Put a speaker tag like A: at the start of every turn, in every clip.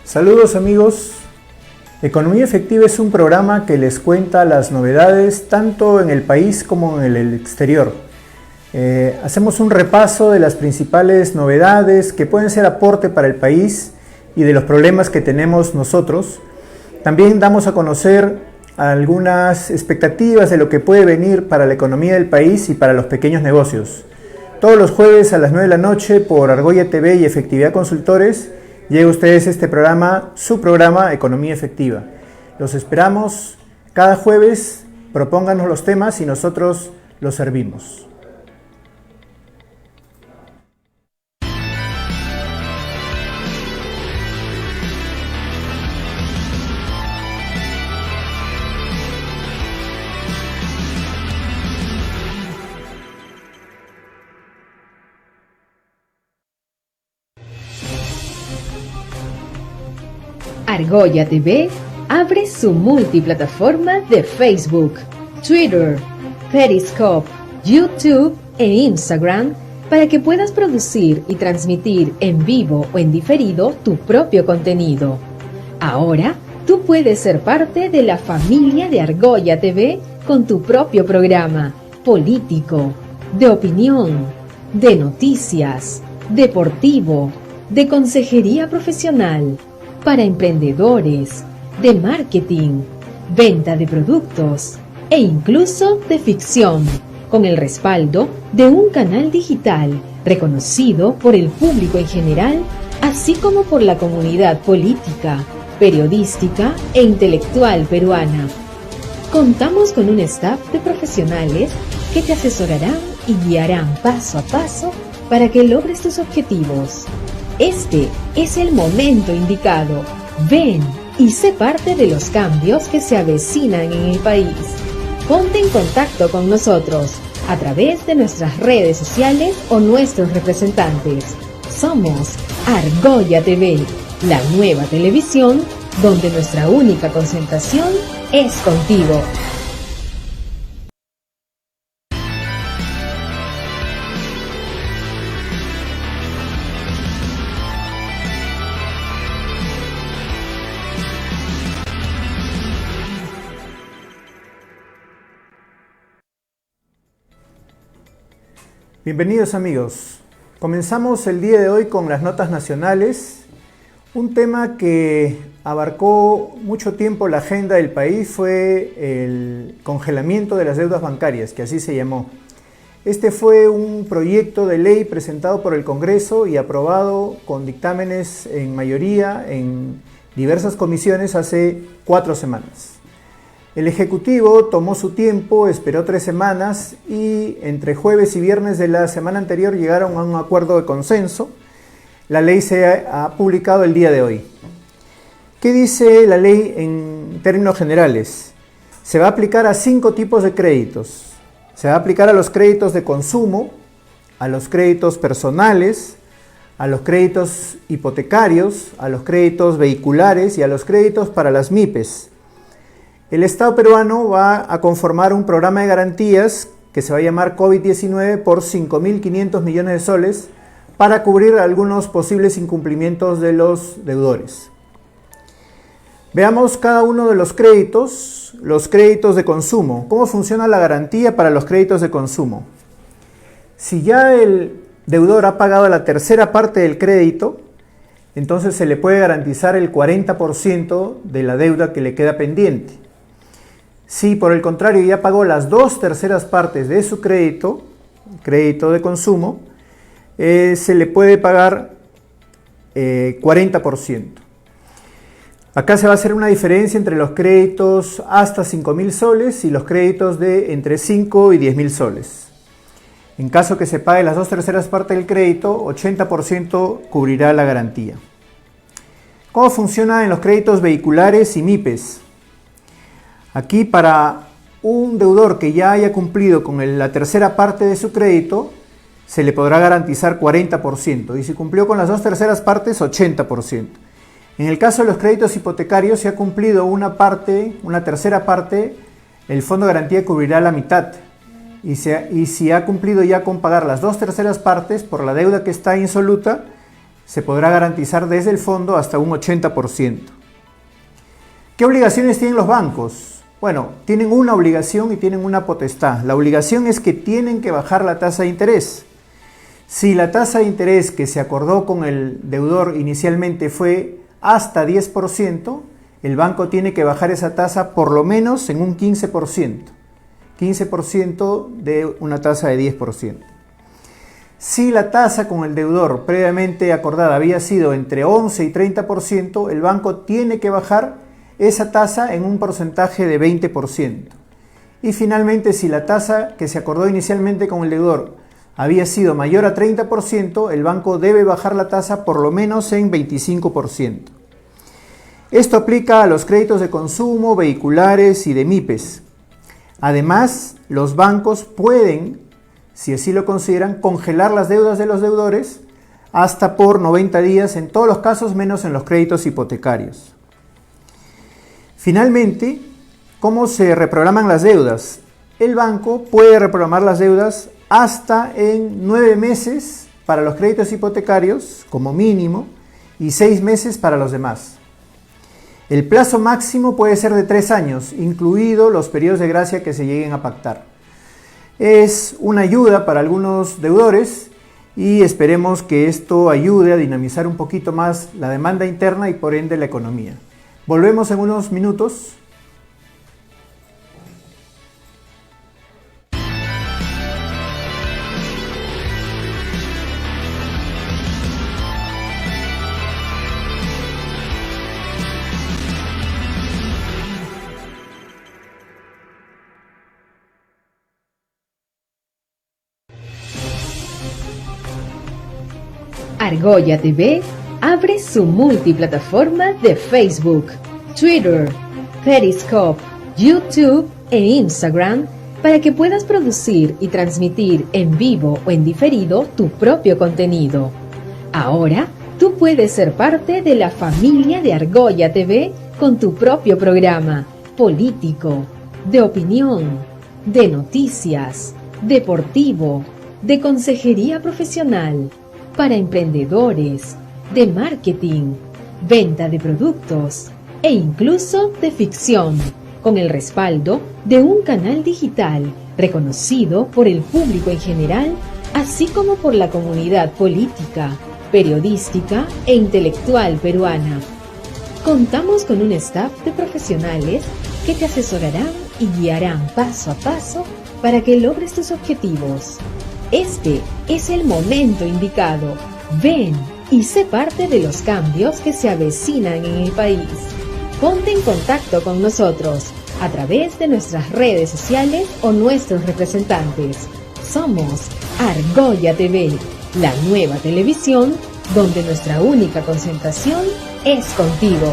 A: Saludos amigos. Economía Efectiva es un programa que les cuenta las novedades tanto en el país como en el exterior. Hacemos un repaso de las principales novedades que pueden ser aporte para el país y de los problemas que tenemos nosotros. También damos a conocer algunas expectativas de lo que puede venir para la economía del país y para los pequeños negocios. Todos los jueves a las 9 de la noche por Argolla TV y Efectividad Consultores llega a ustedes este programa, su programa Economía Efectiva. Los esperamos cada jueves, propónganos los temas y nosotros los servimos.
B: Argolla TV abre su multiplataforma de Facebook, Twitter, Periscope, YouTube e Instagram para que puedas producir y transmitir en vivo o en diferido tu propio contenido. Ahora tú puedes ser parte de la familia de Argolla TV con tu propio programa político, de opinión, de noticias, deportivo, de consejería profesional, para emprendedores, de marketing, venta de productos e incluso de ficción, con el respaldo de un canal digital reconocido por el público en general, así como por la comunidad política, periodística e intelectual peruana. Contamos con un staff de profesionales que te asesorarán y guiarán paso a paso para que logres tus objetivos. Este es el momento indicado. Ven y sé parte de los cambios que se avecinan en el país. Ponte en contacto con nosotros a través de nuestras redes sociales o nuestros representantes. Somos Argolla TV, la nueva televisión donde nuestra única concentración es contigo.
A: Bienvenidos amigos. Comenzamos el día de hoy con las notas nacionales. Un tema que abarcó mucho tiempo la agenda del país fue el congelamiento de las deudas bancarias, que así se llamó. Este fue un proyecto de ley presentado por el Congreso y aprobado con dictámenes en mayoría en diversas comisiones hace 4 semanas. El Ejecutivo tomó su tiempo, esperó 3 semanas y entre jueves y viernes de la semana anterior llegaron a un acuerdo de consenso. La ley se ha publicado el día de hoy. ¿Qué dice la ley en términos generales? Se va a aplicar a 5 tipos de créditos. Se va a aplicar a los créditos de consumo, a los créditos personales, a los créditos hipotecarios, a los créditos vehiculares y a los créditos para las MIPES. El Estado peruano va a conformar un programa de garantías que se va a llamar COVID-19 por 5.500 millones de soles para cubrir algunos posibles incumplimientos de los deudores. Veamos cada uno de los créditos de consumo. ¿Cómo funciona la garantía para los créditos de consumo? Si ya el deudor ha pagado la tercera parte del crédito, entonces se le puede garantizar el 40% de la deuda que le queda pendiente. Si por el contrario ya pagó las 2/3 partes de su crédito de consumo, se le puede pagar 40%. Acá se va a hacer una diferencia entre los créditos hasta 5.000 soles y los créditos de entre 5 y 10.000 soles. En caso que se pague las 2/3 partes del crédito, 80% cubrirá la garantía. ¿Cómo funciona en los créditos vehiculares y MIPES? Aquí para un deudor que ya haya cumplido con la tercera parte de su crédito, se le podrá garantizar 40% y si cumplió con las 2/3 partes, 80%. En el caso de los créditos hipotecarios, si ha cumplido una tercera parte, el fondo de garantía cubrirá la mitad. Y si ha cumplido ya con pagar las 2/3 partes por la deuda que está insoluta, se podrá garantizar desde el fondo hasta un 80%. ¿Qué obligaciones tienen los bancos? Bueno, tienen una obligación y tienen una potestad. La obligación es que tienen que bajar la tasa de interés. Si la tasa de interés que se acordó con el deudor inicialmente fue hasta 10%, el banco tiene que bajar esa tasa por lo menos en un 15%. 15% de una tasa de 10%. Si la tasa con el deudor previamente acordada había sido entre 11 y 30%, el banco tiene que bajar esa tasa en un porcentaje de 20%. Y finalmente, si la tasa que se acordó inicialmente con el deudor había sido mayor a 30%, el banco debe bajar la tasa por lo menos en 25%. Esto aplica a los créditos de consumo, vehiculares y de MIPES. Además, los bancos pueden, si así lo consideran, congelar las deudas de los deudores hasta por 90 días en todos los casos, menos en los créditos hipotecarios. Finalmente, ¿cómo se reprograman las deudas? El banco puede reprogramar las deudas hasta en 9 meses para los créditos hipotecarios, como mínimo, y 6 meses para los demás. El plazo máximo puede ser de 3 años, incluidos los periodos de gracia que se lleguen a pactar. Es una ayuda para algunos deudores y esperemos que esto ayude a dinamizar un poquito más la demanda interna y por ende la economía. Volvemos en unos minutos.
B: Argolla TV abre su multiplataforma de Facebook, Twitter, Periscope, YouTube e Instagram para que puedas producir y transmitir en vivo o en diferido tu propio contenido. Ahora, tú puedes ser parte de la familia de Argolla TV con tu propio programa político, de opinión, de noticias, deportivo, de consejería profesional, para emprendedores, de marketing, venta de productos e incluso de ficción, con el respaldo de un canal digital reconocido por el público en general, así como por la comunidad política, periodística e intelectual peruana. Contamos con un staff de profesionales que te asesorarán y guiarán paso a paso para que logres tus objetivos. Este es el momento indicado. Ven y sé parte de los cambios que se avecinan en el país. Ponte en contacto con nosotros a través de nuestras redes sociales o nuestros representantes. Somos Argolla TV, la nueva televisión donde nuestra única concentración es contigo.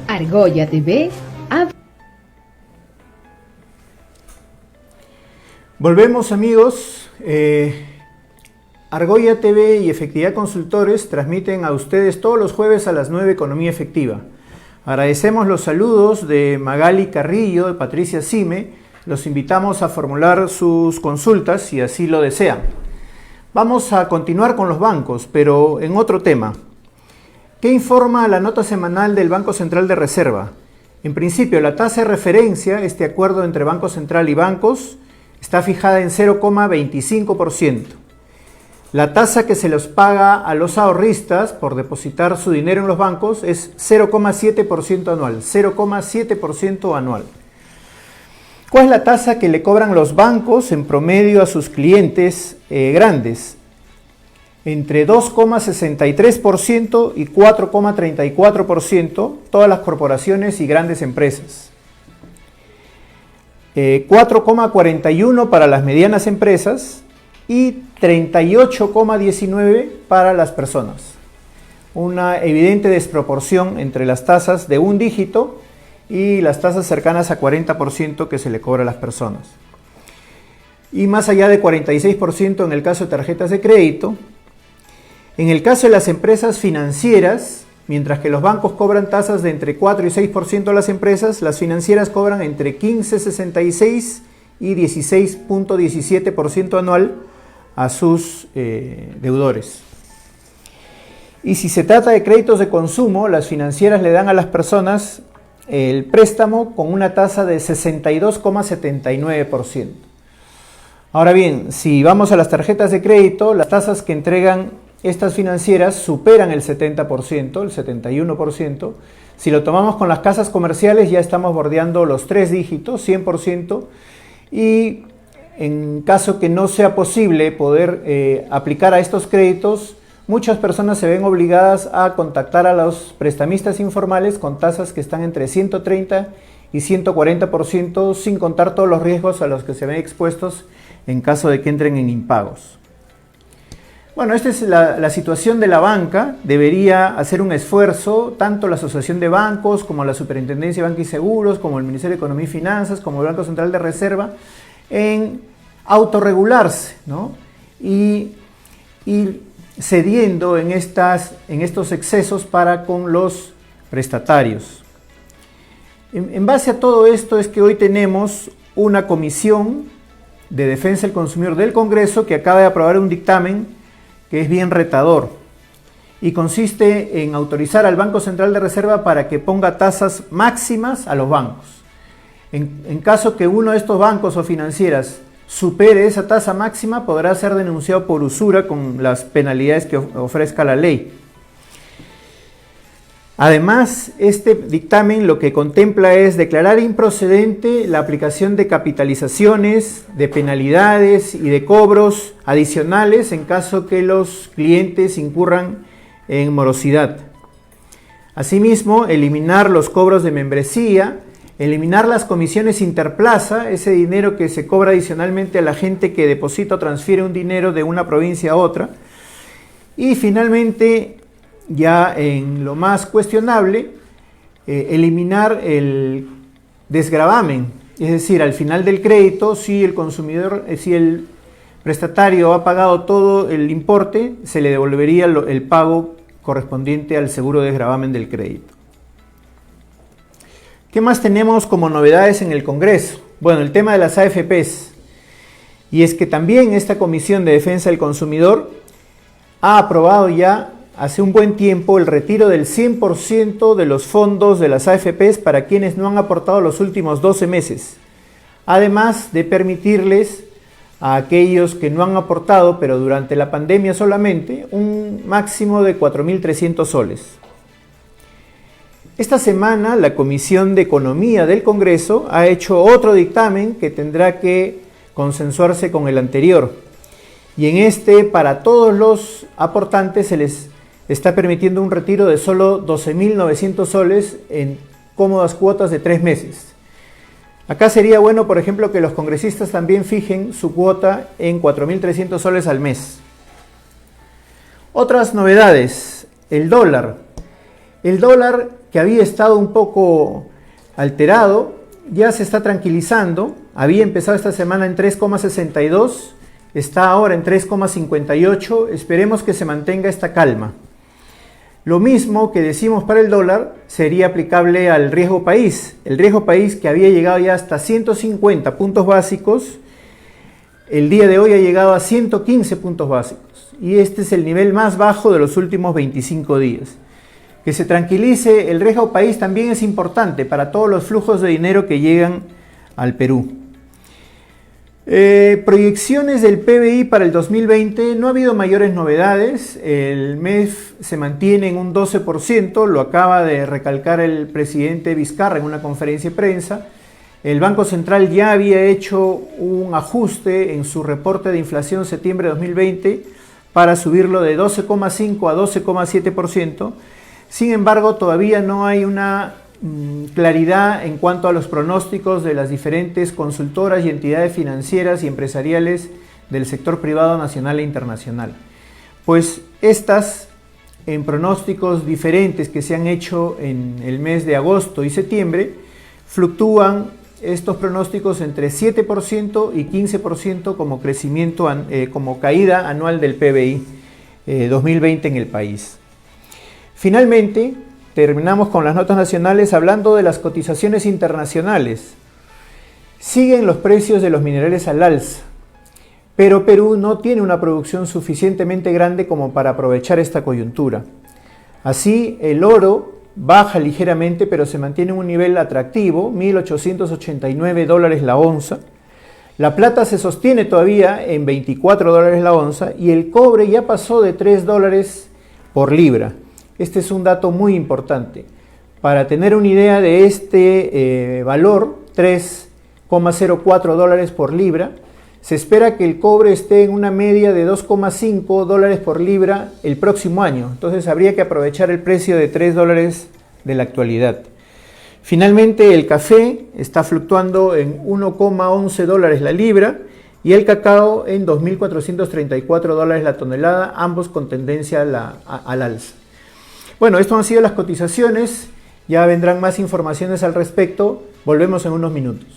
B: Argolla TV.
A: Volvemos, amigos. Argolla TV y Efectividad Consultores transmiten a ustedes todos los jueves a las 9 Economía Efectiva. Agradecemos los saludos de Magali Carrillo, de Patricia Cime. Los invitamos a formular sus consultas si así lo desean. Vamos a continuar con los bancos, pero en otro tema. ¿Qué informa la nota semanal del Banco Central de Reserva? En principio, la tasa de referencia, este acuerdo entre Banco Central y bancos, está fijada en 0,25%. La tasa que se les paga a los ahorristas por depositar su dinero en los bancos es 0,7% anual. 0,7% anual. ¿Cuál es la tasa que le cobran los bancos en promedio a sus clientes grandes? Entre 2,63% y 4,34% todas las corporaciones y grandes empresas. 4,41% para las medianas empresas y 38,19% para las personas. Una evidente desproporción entre las tasas de un dígito y las tasas cercanas a 40% que se le cobra a las personas. y más allá de 46% en el caso de tarjetas de crédito. En el caso de las empresas financieras, mientras que los bancos cobran tasas de entre 4 y 6% a las empresas, las financieras cobran entre 15,66 y 16,17% anual a sus deudores. Y si se trata de créditos de consumo, las financieras le dan a las personas el préstamo con una tasa de 62,79%. Ahora bien, si vamos a las tarjetas de crédito, las tasas que entregan estas financieras superan el 70%, el 71%. Si lo tomamos con las casas comerciales ya estamos bordeando los 3 dígitos, 100%. Y en caso que no sea posible poder aplicar a estos créditos, muchas personas se ven obligadas a contactar a los prestamistas informales con tasas que están entre 130 y 140%, sin contar todos los riesgos a los que se ven expuestos en caso de que entren en impagos. Bueno, esta es la situación de la banca. Debería hacer un esfuerzo, tanto la Asociación de Bancos, como la Superintendencia de Banca y Seguros, como el Ministerio de Economía y Finanzas, como el Banco Central de Reserva, en autorregularse, ¿no? Y cediendo en estos excesos para con los prestatarios. En base a todo esto es que hoy tenemos una comisión de defensa del consumidor del Congreso que acaba de aprobar un dictamen que es bien retador y consiste en autorizar al Banco Central de Reserva para que ponga tasas máximas a los bancos. En caso que uno de estos bancos o financieras supere esa tasa máxima, podrá ser denunciado por usura con las penalidades que ofrezca la ley. Además, este dictamen lo que contempla es declarar improcedente la aplicación de capitalizaciones, de penalidades y de cobros adicionales en caso que los clientes incurran en morosidad. Asimismo, eliminar los cobros de membresía, eliminar las comisiones interplaza, ese dinero que se cobra adicionalmente a la gente que deposita o transfiere un dinero de una provincia a otra. Y finalmente, ya en lo más cuestionable, eliminar el desgravamen, es decir, al final del crédito, si el prestatario ha pagado todo el importe, se le devolvería el pago correspondiente al seguro de desgravamen del crédito. ¿Qué más tenemos como novedades en el Congreso? Bueno, el tema de las AFPs, y es que también esta Comisión de Defensa del Consumidor ha aprobado ya hace un buen tiempo el retiro del 100% de los fondos de las AFPs para quienes no han aportado los últimos 12 meses, además de permitirles a aquellos que no han aportado, pero durante la pandemia solamente, un máximo de 4.300 soles. Esta semana la Comisión de Economía del Congreso ha hecho otro dictamen que tendrá que consensuarse con el anterior, y en este, para todos los aportantes se les está permitiendo un retiro de solo 12.900 soles en cómodas cuotas de 3 meses. Acá sería bueno, por ejemplo, que los congresistas también fijen su cuota en 4.300 soles al mes. Otras novedades, el dólar. El dólar, que había estado un poco alterado, ya se está tranquilizando. Había empezado esta semana en 3,62, está ahora en 3,58. Esperemos que se mantenga esta calma. Lo mismo que decimos para el dólar sería aplicable al riesgo país. El riesgo país, que había llegado ya hasta 150 puntos básicos, el día de hoy ha llegado a 115 puntos básicos. Y este es el nivel más bajo de los últimos 25 días. Que se tranquilice el riesgo país también es importante para todos los flujos de dinero que llegan al Perú. Proyecciones del PBI para el 2020, no ha habido mayores novedades. El MEF se mantiene en un 12%, lo acaba de recalcar el presidente Vizcarra en una conferencia de prensa. El Banco Central ya había hecho un ajuste en su reporte de inflación septiembre de 2020 para subirlo de 12,5 a 12,7%. Sin embargo, todavía no hay una claridad en cuanto a los pronósticos de las diferentes consultoras y entidades financieras y empresariales del sector privado nacional e internacional. Pues estas, en pronósticos diferentes que se han hecho en el mes de agosto y septiembre, fluctúan estos pronósticos entre 7% y 15% como crecimiento, como caída anual del PBI 2020 en el país. Finalmente, terminamos con las notas nacionales hablando de las cotizaciones internacionales. Siguen los precios de los minerales al alza, pero Perú no tiene una producción suficientemente grande como para aprovechar esta coyuntura. Así, el oro baja ligeramente, pero se mantiene en un nivel atractivo, $1.889 la onza. La plata se sostiene todavía en $24 la onza y el cobre ya pasó de $3 por libra. Este es un dato muy importante. Para tener una idea de este valor, $3,04 por libra, se espera que el cobre esté en una media de $2,5 por libra el próximo año. Entonces habría que aprovechar el precio de $3 de la actualidad. Finalmente, el café está fluctuando en $1,11 la libra y el cacao en $2.434 la tonelada, ambos con tendencia al alza. Bueno, esto han sido las cotizaciones. Ya vendrán más informaciones al respecto. Volvemos en unos minutos.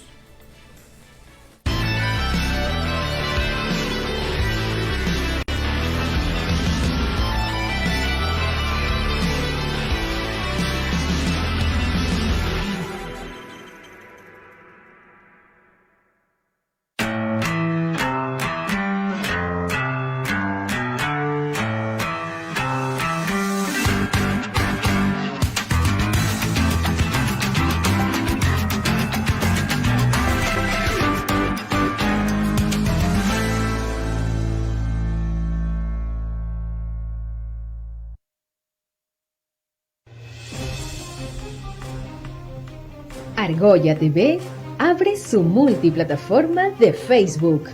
B: Argolla TV abre su multiplataforma de Facebook,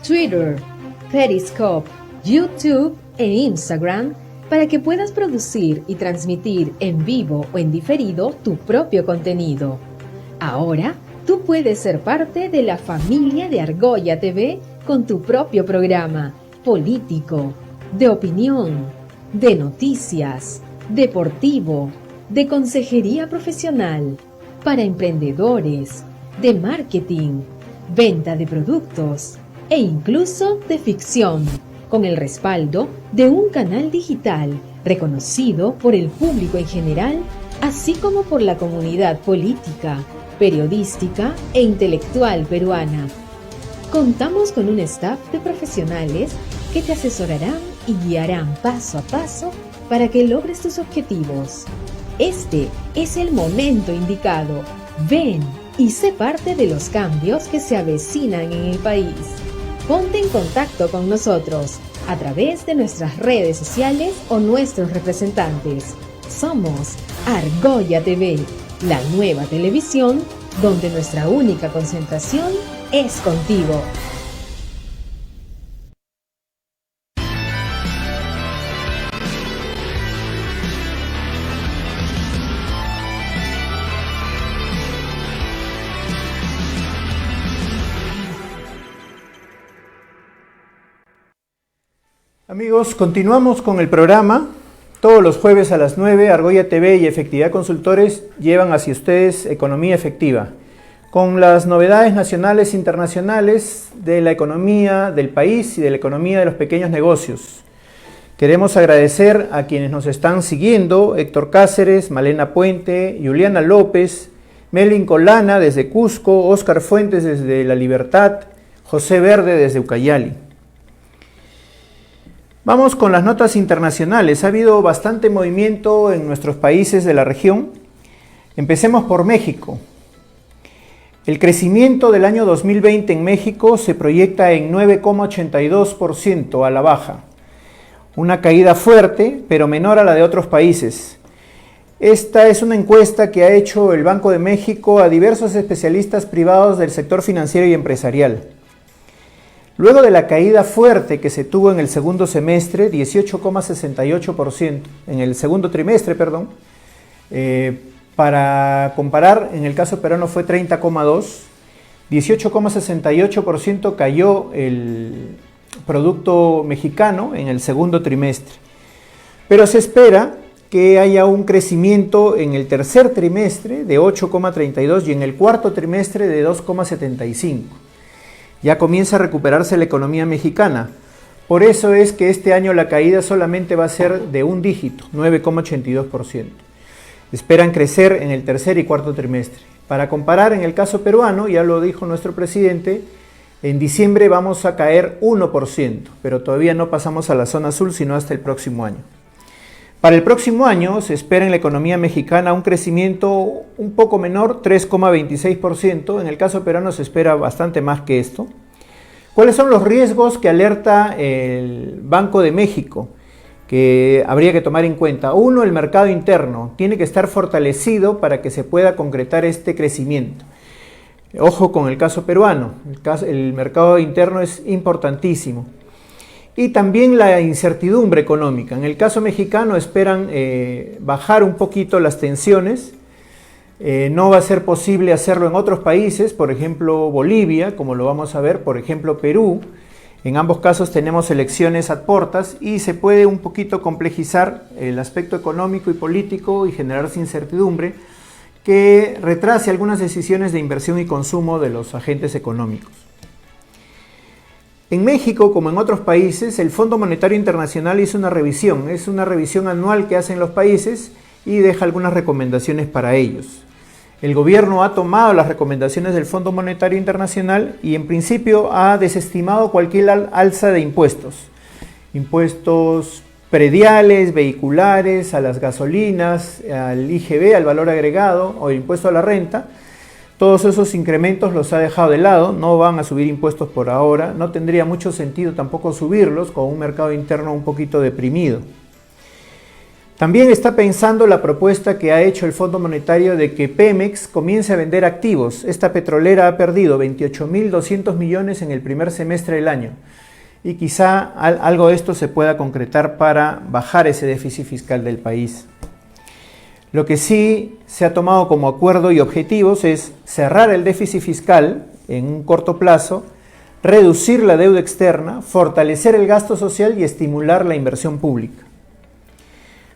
B: Twitter, Periscope, YouTube e Instagram para que puedas producir y transmitir en vivo o en diferido tu propio contenido. Ahora, tú puedes ser parte de la familia de Argolla TV con tu propio programa político, de opinión, de noticias, deportivo, de consejería profesional, para emprendedores, de marketing, venta de productos e incluso de ficción, con el respaldo de un canal digital reconocido por el público en general, así como por la comunidad política, periodística e intelectual peruana. Contamos con un staff de profesionales que te asesorarán y guiarán paso a paso para que logres tus objetivos. Este es el momento indicado. Ven y sé parte de los cambios que se avecinan en el país. Ponte en contacto con nosotros a través de nuestras redes sociales o nuestros representantes. Somos Argolla TV, la nueva televisión donde nuestra única concentración es contigo.
A: Amigos, continuamos con el programa. Todos los jueves a las 9, Argolla TV y Efectividad Consultores llevan hacia ustedes Economía Efectiva, con las novedades nacionales e internacionales de la economía del país y de la economía de los pequeños negocios. Queremos agradecer a quienes nos están siguiendo: Héctor Cáceres, Malena Puente, Juliana López, Melvin Colana desde Cusco, Óscar Fuentes desde La Libertad, José Verde desde Ucayali. Vamos con las notas internacionales. Ha habido bastante movimiento en nuestros países de la región. Empecemos por México. El crecimiento del año 2020 en México se proyecta en 9,82% a la baja. Una caída fuerte, pero menor a la de otros países. Esta es una encuesta que ha hecho el Banco de México a diversos especialistas privados del sector financiero y empresarial. Luego de la caída fuerte que se tuvo en el segundo semestre, 18,68%, en el segundo trimestre, para comparar, en el caso peruano fue 30,2%, 18,68% cayó el Producto Mexicano en el segundo trimestre. Pero se espera que haya un crecimiento en el tercer trimestre de 8,32 y en el cuarto trimestre de 2,75. Ya comienza a recuperarse la economía mexicana. Por eso es que este año la caída solamente va a ser de un dígito, 9,82%. Esperan crecer en el tercer y cuarto trimestre. Para comparar, en el caso peruano, ya lo dijo nuestro presidente, en diciembre vamos a caer 1%, pero todavía no pasamos a la zona azul, sino hasta el próximo año. Para el próximo año se espera en la economía mexicana un crecimiento un poco menor, 3,26%. En el caso peruano se espera bastante más que esto. ¿Cuáles son los riesgos que alerta el Banco de México que habría que tomar en cuenta? Uno, el mercado interno tiene que estar fortalecido para que se pueda concretar este crecimiento. Ojo con el caso peruano, el mercado interno es importantísimo. Y también la incertidumbre económica. En el caso mexicano esperan bajar un poquito las tensiones. No va a ser posible hacerlo en otros países, por ejemplo Bolivia, como lo vamos a ver, por ejemplo Perú. En ambos casos tenemos elecciones a puertas y se puede un poquito complejizar el aspecto económico y político y generarse incertidumbre que retrase algunas decisiones de inversión y consumo de los agentes económicos. En México, como en otros países, el Fondo Monetario Internacional hizo una revisión. Es una revisión anual que hacen los países y deja algunas recomendaciones para ellos. El gobierno ha tomado las recomendaciones del Fondo Monetario Internacional y en principio ha desestimado cualquier alza de impuestos. Impuestos prediales, vehiculares, a las gasolinas, al IGB, al valor agregado o el impuesto a la renta. Todos esos incrementos los ha dejado de lado, no van a subir impuestos por ahora, no tendría mucho sentido tampoco subirlos con un mercado interno un poquito deprimido. También está pensando la propuesta que ha hecho el Fondo Monetario de que Pemex comience a vender activos. Esta petrolera ha perdido 28.200 millones en el primer semestre del año y quizá algo de esto se pueda concretar para bajar ese déficit fiscal del país. Lo que sí se ha tomado como acuerdo y objetivos es cerrar el déficit fiscal en un corto plazo, reducir la deuda externa, fortalecer el gasto social y estimular la inversión pública.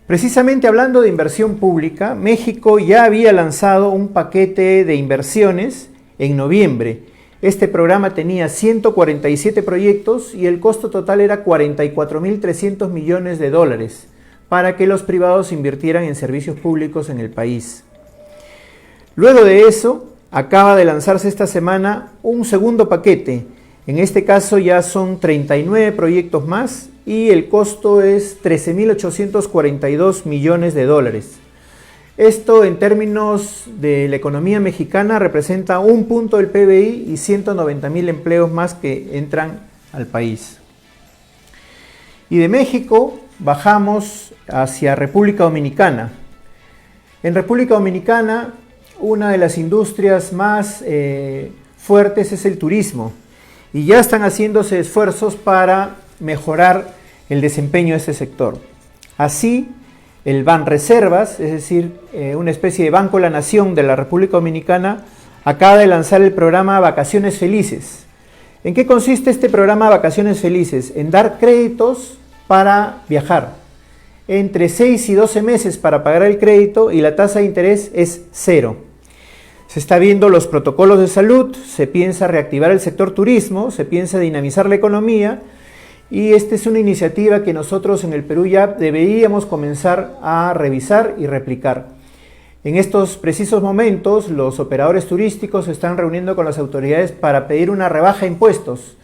A: Precisamente hablando de inversión pública, México ya había lanzado un paquete de inversiones en noviembre. Este programa tenía 147 proyectos y el costo total era 44.300 millones de dólares para que los privados invirtieran en servicios públicos en el país. Luego de eso, acaba de lanzarse esta semana un segundo paquete. En este caso ya son 39 proyectos más y el costo es 13.842 millones de dólares. Esto en términos de la economía mexicana representa un punto del PBI y 190.000 empleos más que entran al país. Y de México bajamos hacia República Dominicana. En República Dominicana una de las industrias más fuertes es el turismo y ya están haciéndose esfuerzos para mejorar el desempeño de este sector. Así, el Banreservas, es decir, una especie de Banco de la Nación de la República Dominicana, acaba de lanzar el programa Vacaciones Felices. ¿En qué consiste este programa Vacaciones Felices? En dar créditos para viajar. Entre 6 y 12 meses para pagar el crédito y la tasa de interés es cero. Se está viendo los protocolos de salud, se piensa reactivar el sector turismo, se piensa dinamizar la economía y esta es una iniciativa que nosotros en el Perú ya deberíamos comenzar a revisar y replicar. En estos precisos momentos los operadores turísticos se están reuniendo con las autoridades para pedir una rebaja de impuestos.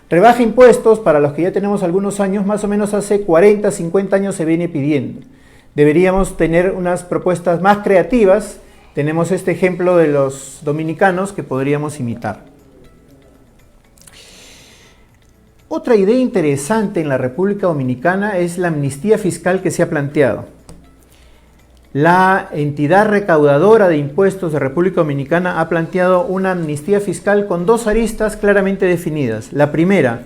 A: Rebaja impuestos para los que ya tenemos algunos años, más o menos hace 40, 50 años se viene pidiendo. Deberíamos tener unas propuestas más creativas. Tenemos este ejemplo de los dominicanos que podríamos imitar. Otra idea interesante en la República Dominicana es la amnistía fiscal que se ha planteado. La entidad recaudadora de impuestos de República Dominicana ha planteado una amnistía fiscal con dos aristas claramente definidas. La primera,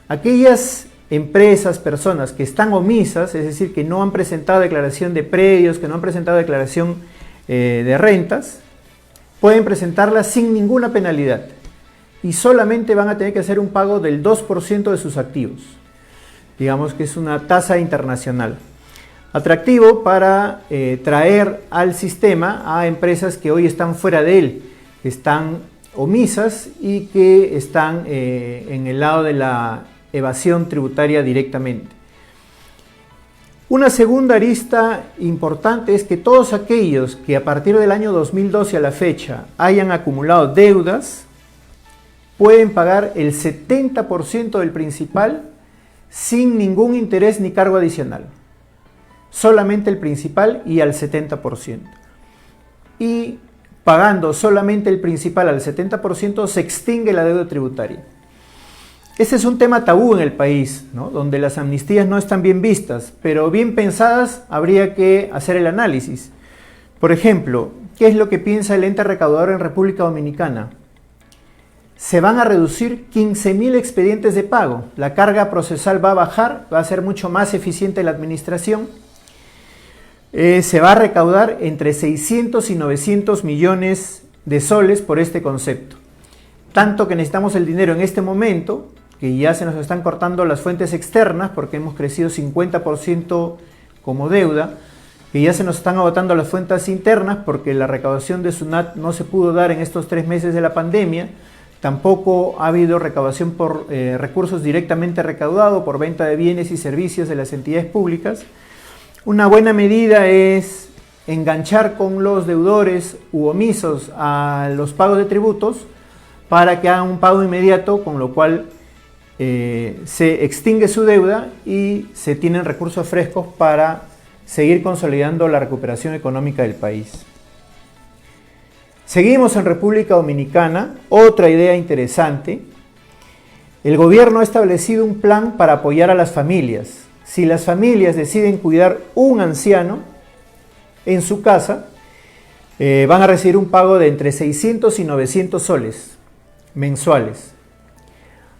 A: aquellas empresas, personas que están omisas, es decir, que no han presentado declaración de predios, que no han presentado declaración de rentas, pueden presentarla sin ninguna penalidad y solamente van a tener que hacer un pago del 2% de sus activos. Digamos que es una tasa internacional. atractivo para traer al sistema a empresas que hoy están fuera de él, que están omisas y que están en el lado de la evasión tributaria directamente. Una segunda arista importante es que todos aquellos que a partir del año 2012 a la fecha hayan acumulado deudas pueden pagar el 70% del principal sin ningún interés ni cargo adicional. Solamente el principal y al 70%. Y pagando solamente el principal al 70% se extingue la deuda tributaria. Este es un tema tabú en el país, ¿no? Donde las amnistías no están bien vistas, pero bien pensadas habría que hacer el análisis. Por ejemplo, ¿qué es lo que piensa el ente recaudador en República Dominicana? Se van a reducir 15.000 expedientes de pago, la carga procesal va a bajar, va a ser mucho más eficiente la administración, se va a recaudar entre 600 y 900 millones de soles por este concepto. Tanto que necesitamos el dinero en este momento, que ya se nos están cortando las fuentes externas porque hemos crecido 50% como deuda, que ya se nos están agotando las fuentes internas porque la recaudación de SUNAT no se pudo dar en estos 3 meses de la pandemia, tampoco ha habido recaudación por recursos directamente recaudados por venta de bienes y servicios de las entidades públicas. Una buena medida es enganchar con los deudores u omisos a los pagos de tributos para que hagan un pago inmediato, con lo cual se extingue su deuda y se tienen recursos frescos para seguir consolidando la recuperación económica del país. Seguimos en República Dominicana, otra idea interesante. El gobierno ha establecido un plan para apoyar a las familias. Si las familias deciden cuidar un anciano en su casa, van a recibir un pago de entre 600 y 900 soles mensuales.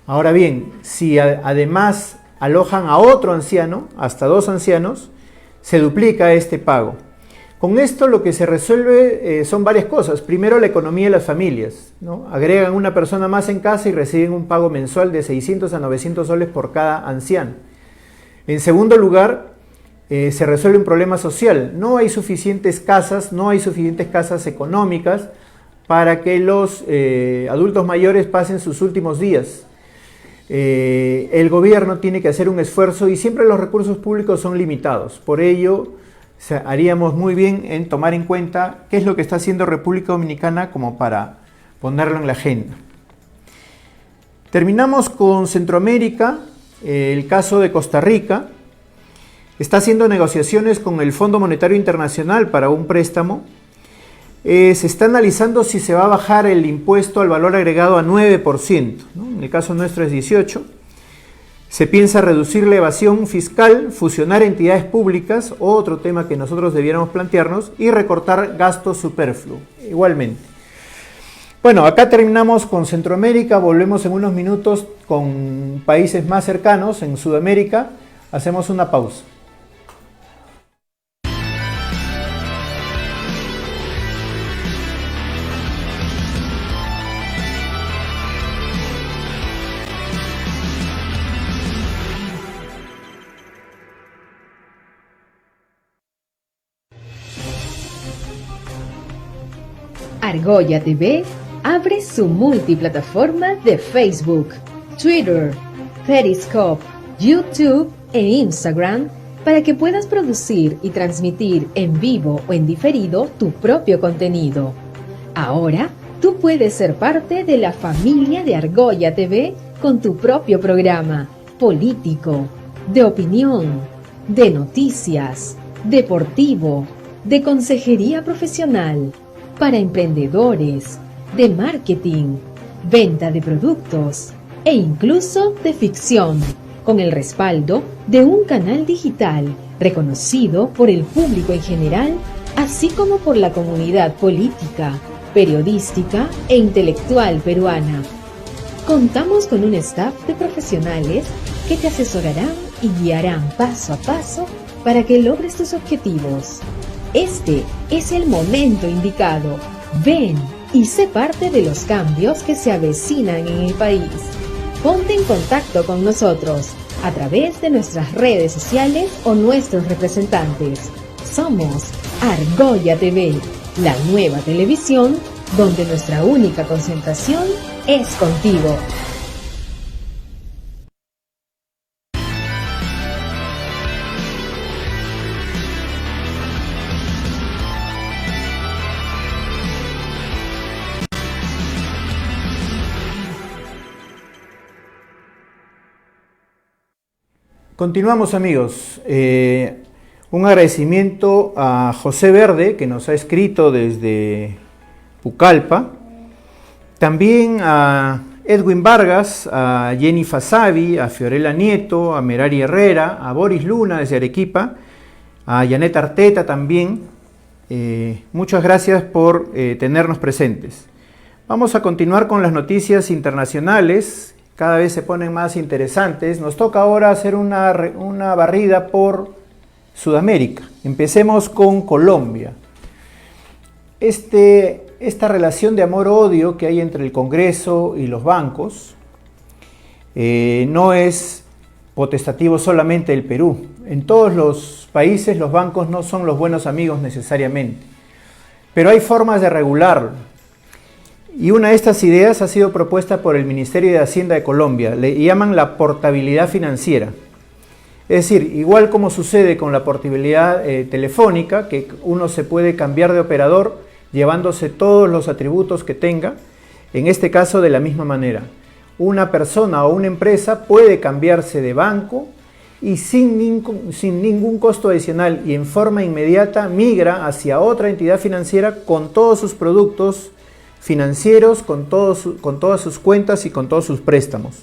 A: Ahora bien, si además alojan a otro anciano, hasta 2 ancianos, se duplica este pago. Con esto lo que se resuelve son varias cosas. Primero, la economía de las familias, ¿no? Agregan una persona más en casa y reciben un pago mensual de 600 a 900 soles por cada anciano. En segundo lugar, se resuelve un problema social. No hay suficientes casas económicas para que los adultos mayores pasen sus últimos días. El gobierno tiene que hacer un esfuerzo y siempre los recursos públicos son limitados. Por ello, haríamos muy bien en tomar en cuenta qué es lo que está haciendo República Dominicana como para ponerlo en la agenda. Terminamos con Centroamérica, el caso de Costa Rica. Está haciendo negociaciones con el Fondo Monetario Internacional para un préstamo. Se está analizando si se va a bajar el impuesto al valor agregado a 9%, ¿no? En el caso nuestro es 18%. Se piensa reducir la evasión fiscal, fusionar entidades públicas, otro tema que nosotros debiéramos plantearnos, y recortar gasto superfluo, igualmente. Bueno, acá terminamos con Centroamérica, volvemos en unos minutos con países más cercanos, en Sudamérica. Hacemos una pausa.
B: Argolla TV abre su multiplataforma de Facebook, Twitter, Periscope, YouTube e Instagram para que puedas producir y transmitir en vivo o en diferido tu propio contenido. Ahora, tú puedes ser parte de la familia de Argolla TV con tu propio programa político, de opinión, de noticias, deportivo, de consejería profesional, para emprendedores, de marketing, venta de productos e incluso de ficción, con el respaldo de un canal digital reconocido por el público en general, así como por la comunidad política, periodística e intelectual peruana. Contamos con un staff de profesionales que te asesorarán y guiarán paso a paso para que logres tus objetivos. Este es el momento indicado. Ven y sé parte de los cambios que se avecinan en el país. Ponte en contacto con nosotros a través de nuestras redes sociales o nuestros representantes. Somos Argolla TV, la nueva televisión donde nuestra única concentración es contigo.
A: Continuamos, amigos. Un agradecimiento a José Verde, que nos ha escrito desde Pucallpa. También a Edwin Vargas, a Jenny Fasavi, a Fiorella Nieto, a Merari Herrera, a Boris Luna desde Arequipa, a Janet Arteta también. Muchas gracias por tenernos presentes. Vamos a continuar con las noticias internacionales. Cada vez se ponen más interesantes. Nos toca ahora hacer una barrida por Sudamérica. Empecemos con Colombia. Esta relación de amor-odio que hay entre el Congreso y los bancos no es potestativo solamente del Perú. En todos los países los bancos no son los buenos amigos necesariamente, pero hay formas de regularlo. Y una de estas ideas ha sido propuesta por el Ministerio de Hacienda de Colombia. Le llaman la portabilidad financiera. Es decir, igual como sucede con la portabilidad telefónica, que uno se puede cambiar de operador llevándose todos los atributos que tenga, en este caso de la misma manera. Una persona o una empresa puede cambiarse de banco y sin ningún costo adicional y en forma inmediata migra hacia otra entidad financiera con todos sus productos financieros, con todas sus cuentas y con todos sus préstamos.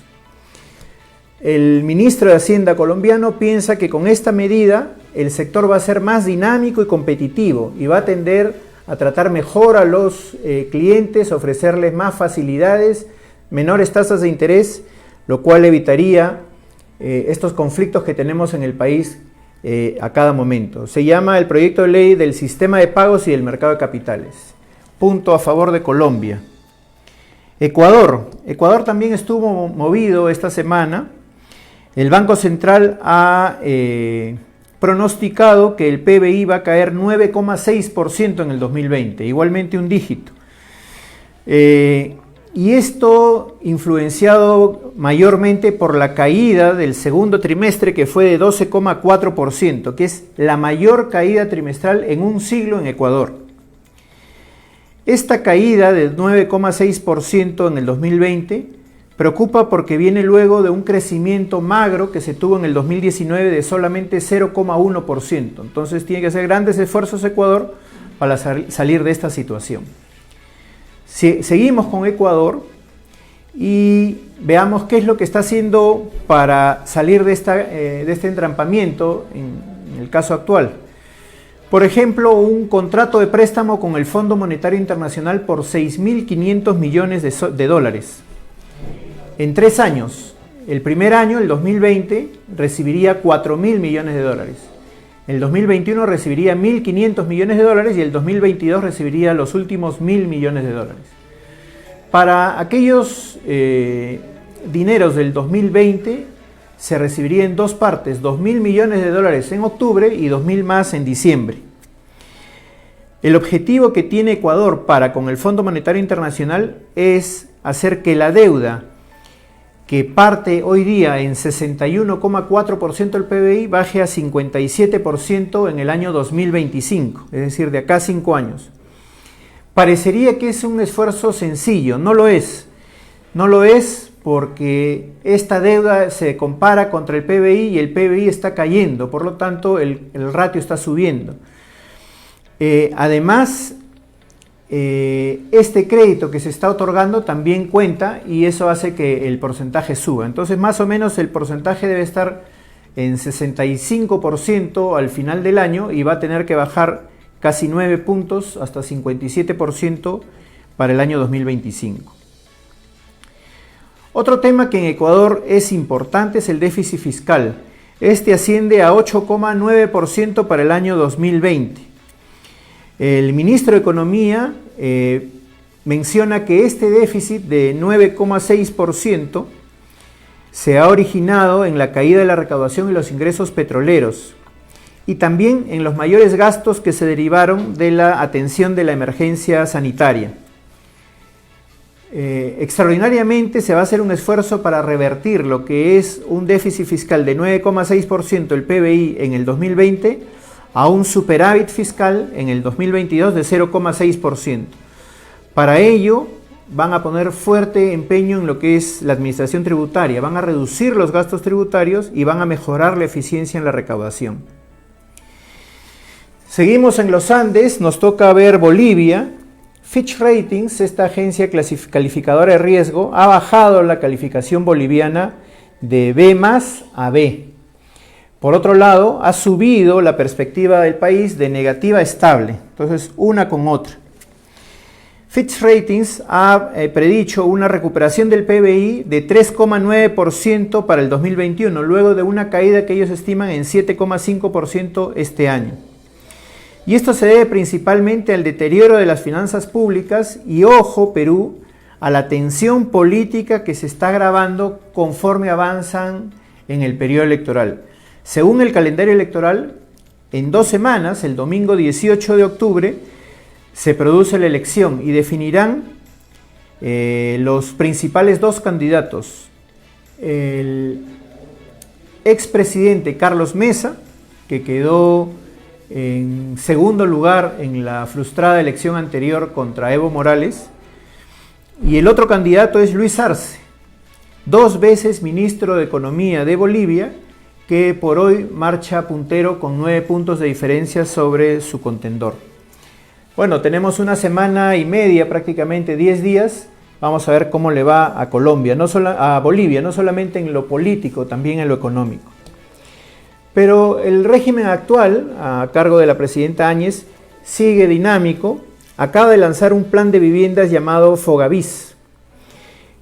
A: El ministro de Hacienda colombiano piensa que con esta medida el sector va a ser más dinámico y competitivo y va a tender a tratar mejor a los clientes, ofrecerles más facilidades, menores tasas de interés, lo cual evitaría estos conflictos que tenemos en el país a cada momento. Se llama el proyecto de ley del sistema de pagos y del mercado de capitales. Punto a favor de Colombia. Ecuador también estuvo movido esta semana. El Banco Central ha pronosticado que el PBI va a caer 9,6% en el 2020, igualmente un dígito. Y esto influenciado mayormente por la caída del segundo trimestre, que fue de 12,4%, que es la mayor caída trimestral en un siglo en Ecuador. Esta caída del 9,6% en el 2020 preocupa porque viene luego de un crecimiento magro que se tuvo en el 2019 de solamente 0,1%. Entonces tiene que hacer grandes esfuerzos Ecuador para salir de esta situación. Seguimos con Ecuador y veamos qué es lo que está haciendo para salir de este entrampamiento en el caso actual. Por ejemplo, un contrato de préstamo con el Fondo Monetario Internacional por 6.500 millones de dólares. En 3 años, el primer año, el 2020, recibiría 4.000 millones de dólares. El 2021 recibiría 1.500 millones de dólares y el 2022 recibiría los últimos 1.000 millones de dólares. Para aquellos dineros del 2020, se recibiría en dos partes, 2.000 millones de dólares en octubre y 2.000 más en diciembre. El objetivo que tiene Ecuador para con el Fondo Monetario Internacional es hacer que la deuda, que parte hoy día en 61,4% del PBI, baje a 57% en el año 2025, es decir, de acá a 5 años. Parecería que es un esfuerzo sencillo, no lo es. No lo es porque esta deuda se compara contra el PBI y el PBI está cayendo, por lo tanto el ratio está subiendo. Además, este crédito que se está otorgando también cuenta y eso hace que el porcentaje suba. Entonces, más o menos el porcentaje debe estar en 65% al final del año y va a tener que bajar casi 9 puntos hasta 57% para el año 2025. Otro tema que en Ecuador es importante es el déficit fiscal. Este asciende a 8,9% para el año 2020. El ministro de Economía menciona que este déficit de 9,6% se ha originado en la caída de la recaudación y los ingresos petroleros y también en los mayores gastos que se derivaron de la atención de la emergencia sanitaria. Extraordinariamente se va a hacer un esfuerzo para revertir lo que es un déficit fiscal de 9,6% del PBI en el 2020 a un superávit fiscal en el 2022 de 0,6%. Para ello van a poner fuerte empeño en lo que es la administración tributaria, van a reducir los gastos tributarios y van a mejorar la eficiencia en la recaudación. Seguimos en los Andes, nos toca ver Bolivia. Fitch Ratings, esta agencia calificadora de riesgo, ha bajado la calificación boliviana de B+ a B. Por otro lado, ha subido la perspectiva del país de negativa a estable, entonces una con otra. Fitch Ratings ha predicho una recuperación del PBI de 3,9% para el 2021, luego de una caída que ellos estiman en 7,5% este año. Y esto se debe principalmente al deterioro de las finanzas públicas y, ojo, Perú, a la tensión política que se está agravando conforme avanzan en el periodo electoral. Según el calendario electoral, en 2 semanas, el domingo 18 de octubre, se produce la elección y definirán los principales 2 candidatos. El expresidente Carlos Mesa, que quedó en segundo lugar en la frustrada elección anterior contra Evo Morales, y el otro candidato es Luis Arce, 2 veces ministro de Economía de Bolivia, que por hoy marcha puntero con 9 puntos de diferencia sobre su contendor. Bueno, tenemos una semana y media, prácticamente 10 días, vamos a ver cómo le va a Colombia, a Bolivia, no solamente en lo político, también en lo económico. Pero el régimen actual, a cargo de la presidenta Áñez, sigue dinámico. Acaba de lanzar un plan de viviendas llamado Fogavís.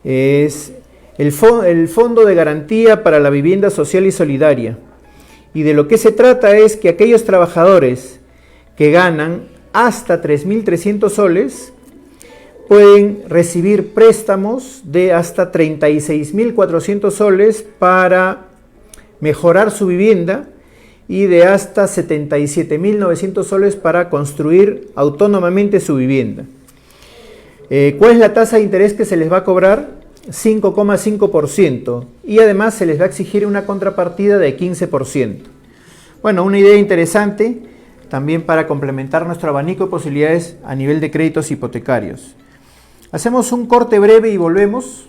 A: Es el Fondo de Garantía para la Vivienda Social y Solidaria. Y de lo que se trata es que aquellos trabajadores que ganan hasta 3.300 soles pueden recibir préstamos de hasta 36.400 soles para mejorar su vivienda y de hasta 77.900 soles para construir autónomamente su vivienda. ¿Cuál es la tasa de interés que se les va a cobrar? 5,5%, y además se les va a exigir una contrapartida de 15%. Bueno, una idea interesante también para complementar nuestro abanico de posibilidades a nivel de créditos hipotecarios. Hacemos un corte breve y volvemos.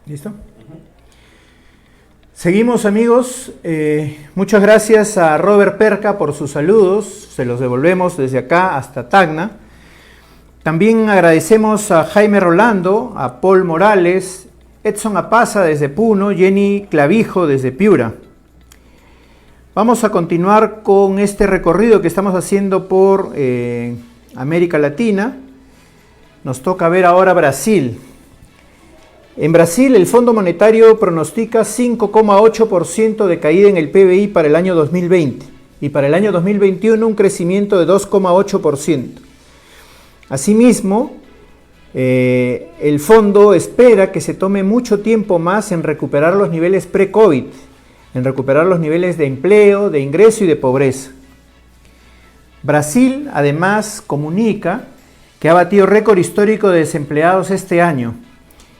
A: ¿Listo? Seguimos, amigos. Muchas gracias a Robert Perca por sus saludos. Se los devolvemos desde acá hasta Tacna. También agradecemos a Jaime Rolando, a Paul Morales, Edson Apaza desde Puno, Jenny Clavijo desde Piura. Vamos a continuar con este recorrido que estamos haciendo por América Latina. Nos toca ver ahora Brasil. En Brasil, el Fondo Monetario pronostica 5,8% de caída en el PBI para el año 2020 y para el año 2021 un crecimiento de 2,8%. Asimismo, el fondo espera que se tome mucho tiempo más en recuperar los niveles pre-COVID, en recuperar los niveles de empleo, de ingreso y de pobreza. Brasil, además, comunica que ha batido récord histórico de desempleados este año.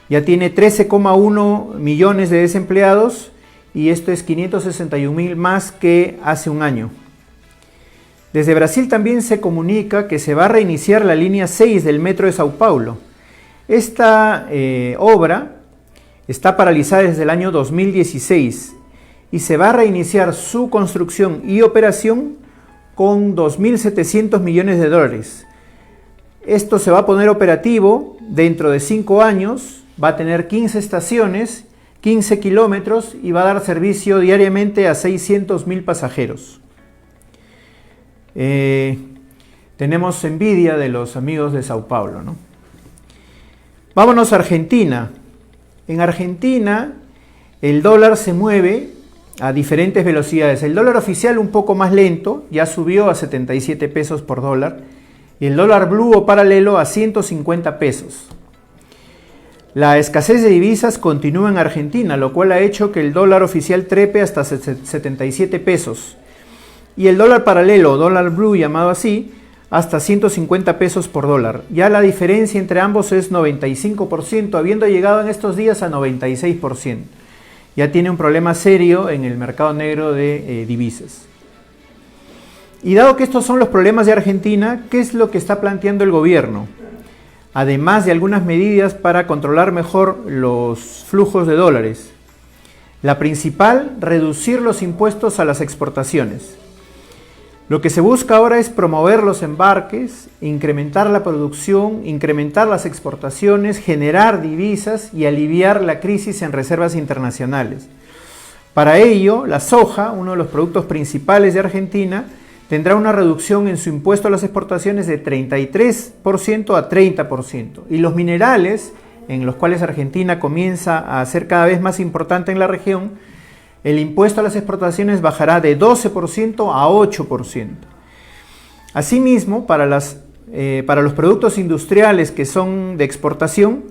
A: Ya tiene 13,1 millones de desempleados y esto es 561.000 más que hace un año. Desde Brasil también se comunica que se va a reiniciar la línea 6 del metro de Sao Paulo. Esta obra está paralizada desde el año 2016 y se va a reiniciar su construcción y operación con 2.700 millones de dólares. Esto se va a poner operativo dentro de 5 años, va a tener 15 estaciones, 15 kilómetros y va a dar servicio diariamente a 600.000 pasajeros. Tenemos envidia de los amigos de Sao Paulo, ¿no? Vámonos a Argentina. En Argentina el dólar se mueve a diferentes velocidades. El dólar oficial un poco más lento, ya subió a 77 pesos por dólar, y el dólar blue o paralelo a 150 pesos. La escasez de divisas continúa en Argentina, lo cual ha hecho que el dólar oficial trepe hasta 77 pesos. Y el dólar paralelo, dólar blue llamado así, hasta 150 pesos por dólar. Ya la diferencia entre ambos es 95%, habiendo llegado en estos días a 96%. Ya tiene un problema serio en el mercado negro de divisas. Y dado que estos son los problemas de Argentina, ¿qué es lo que está planteando el gobierno? Además de algunas medidas para controlar mejor los flujos de dólares. La principal, reducir los impuestos a las exportaciones. Lo que se busca ahora es promover los embarques, incrementar la producción, incrementar las exportaciones, generar divisas y aliviar la crisis en reservas internacionales. Para ello, la soja, uno de los productos principales de Argentina, tendrá una reducción en su impuesto a las exportaciones de 33% a 30%. Y los minerales, en los cuales Argentina comienza a ser cada vez más importante en la región, el impuesto a las exportaciones bajará de 12% a 8%. Asimismo, para los productos industriales que son de exportación,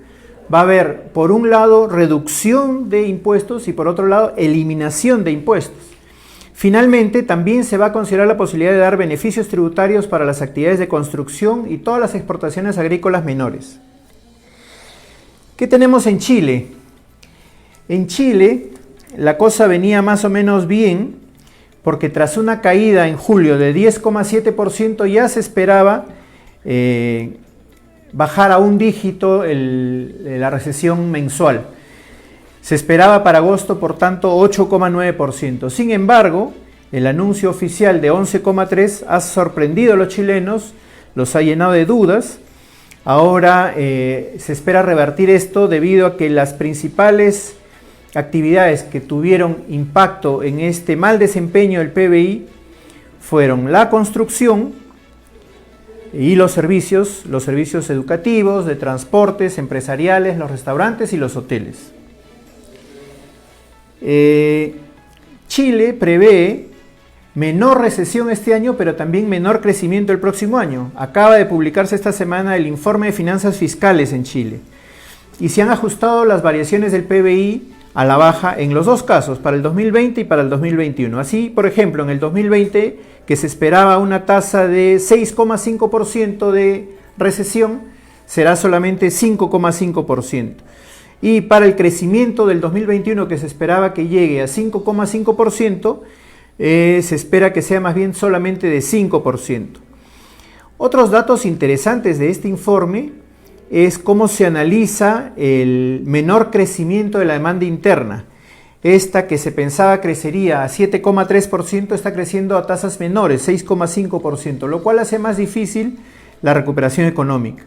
A: va a haber, por un lado, reducción de impuestos y por otro lado, eliminación de impuestos. Finalmente, también se va a considerar la posibilidad de dar beneficios tributarios para las actividades de construcción y todas las exportaciones agrícolas menores. ¿Qué tenemos en Chile? En Chile, la cosa venía más o menos bien, porque tras una caída en julio de 10,7% ya se esperaba bajar a un dígito la recesión mensual. Se esperaba para agosto, por tanto, 8,9%. Sin embargo, el anuncio oficial de 11,3% ha sorprendido a los chilenos, los ha llenado de dudas. Ahora se espera revertir esto debido a que las principales actividades que tuvieron impacto en este mal desempeño del PBI fueron la construcción y los servicios educativos, de transportes, empresariales, los restaurantes y los hoteles. Chile prevé menor recesión este año, pero también menor crecimiento el próximo año. Acaba de publicarse esta semana el informe de finanzas fiscales en Chile y se han ajustado las variaciones del PBI a la baja en los dos casos, para el 2020 y para el 2021. Así, por ejemplo, en el 2020, que se esperaba una tasa de 6,5% de recesión, será solamente 5,5%. Y para el crecimiento del 2021, que se esperaba que llegue a 5,5%, se espera que sea más bien solamente de 5%. Otros datos interesantes de este informe es cómo se analiza el menor crecimiento de la demanda interna. Esta que se pensaba crecería a 7,3% está creciendo a tasas menores, 6,5%, lo cual hace más difícil la recuperación económica.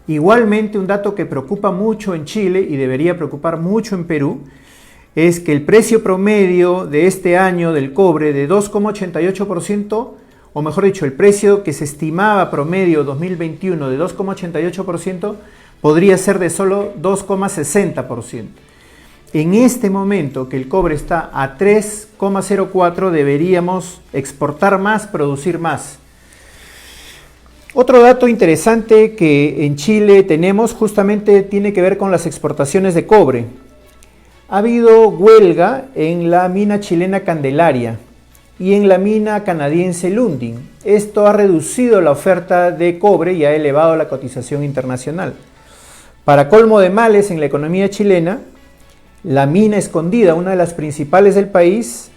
A: Igualmente, un dato que preocupa mucho en Chile y debería preocupar mucho en Perú es que el precio promedio de este año del cobre de 2,88%, o mejor dicho, el precio que se estimaba promedio 2021 de 2,88%, podría ser de solo 2,60%. En este momento que el cobre está a 3,04, deberíamos exportar más, producir más. Otro dato interesante que en Chile tenemos justamente tiene que ver con las exportaciones de cobre. Ha habido huelga en la mina chilena Candelaria y en la mina canadiense Lundin. Esto ha reducido la oferta de cobre y ha elevado la cotización internacional. Para colmo de males en la economía chilena, la mina Escondida, una de las principales del país,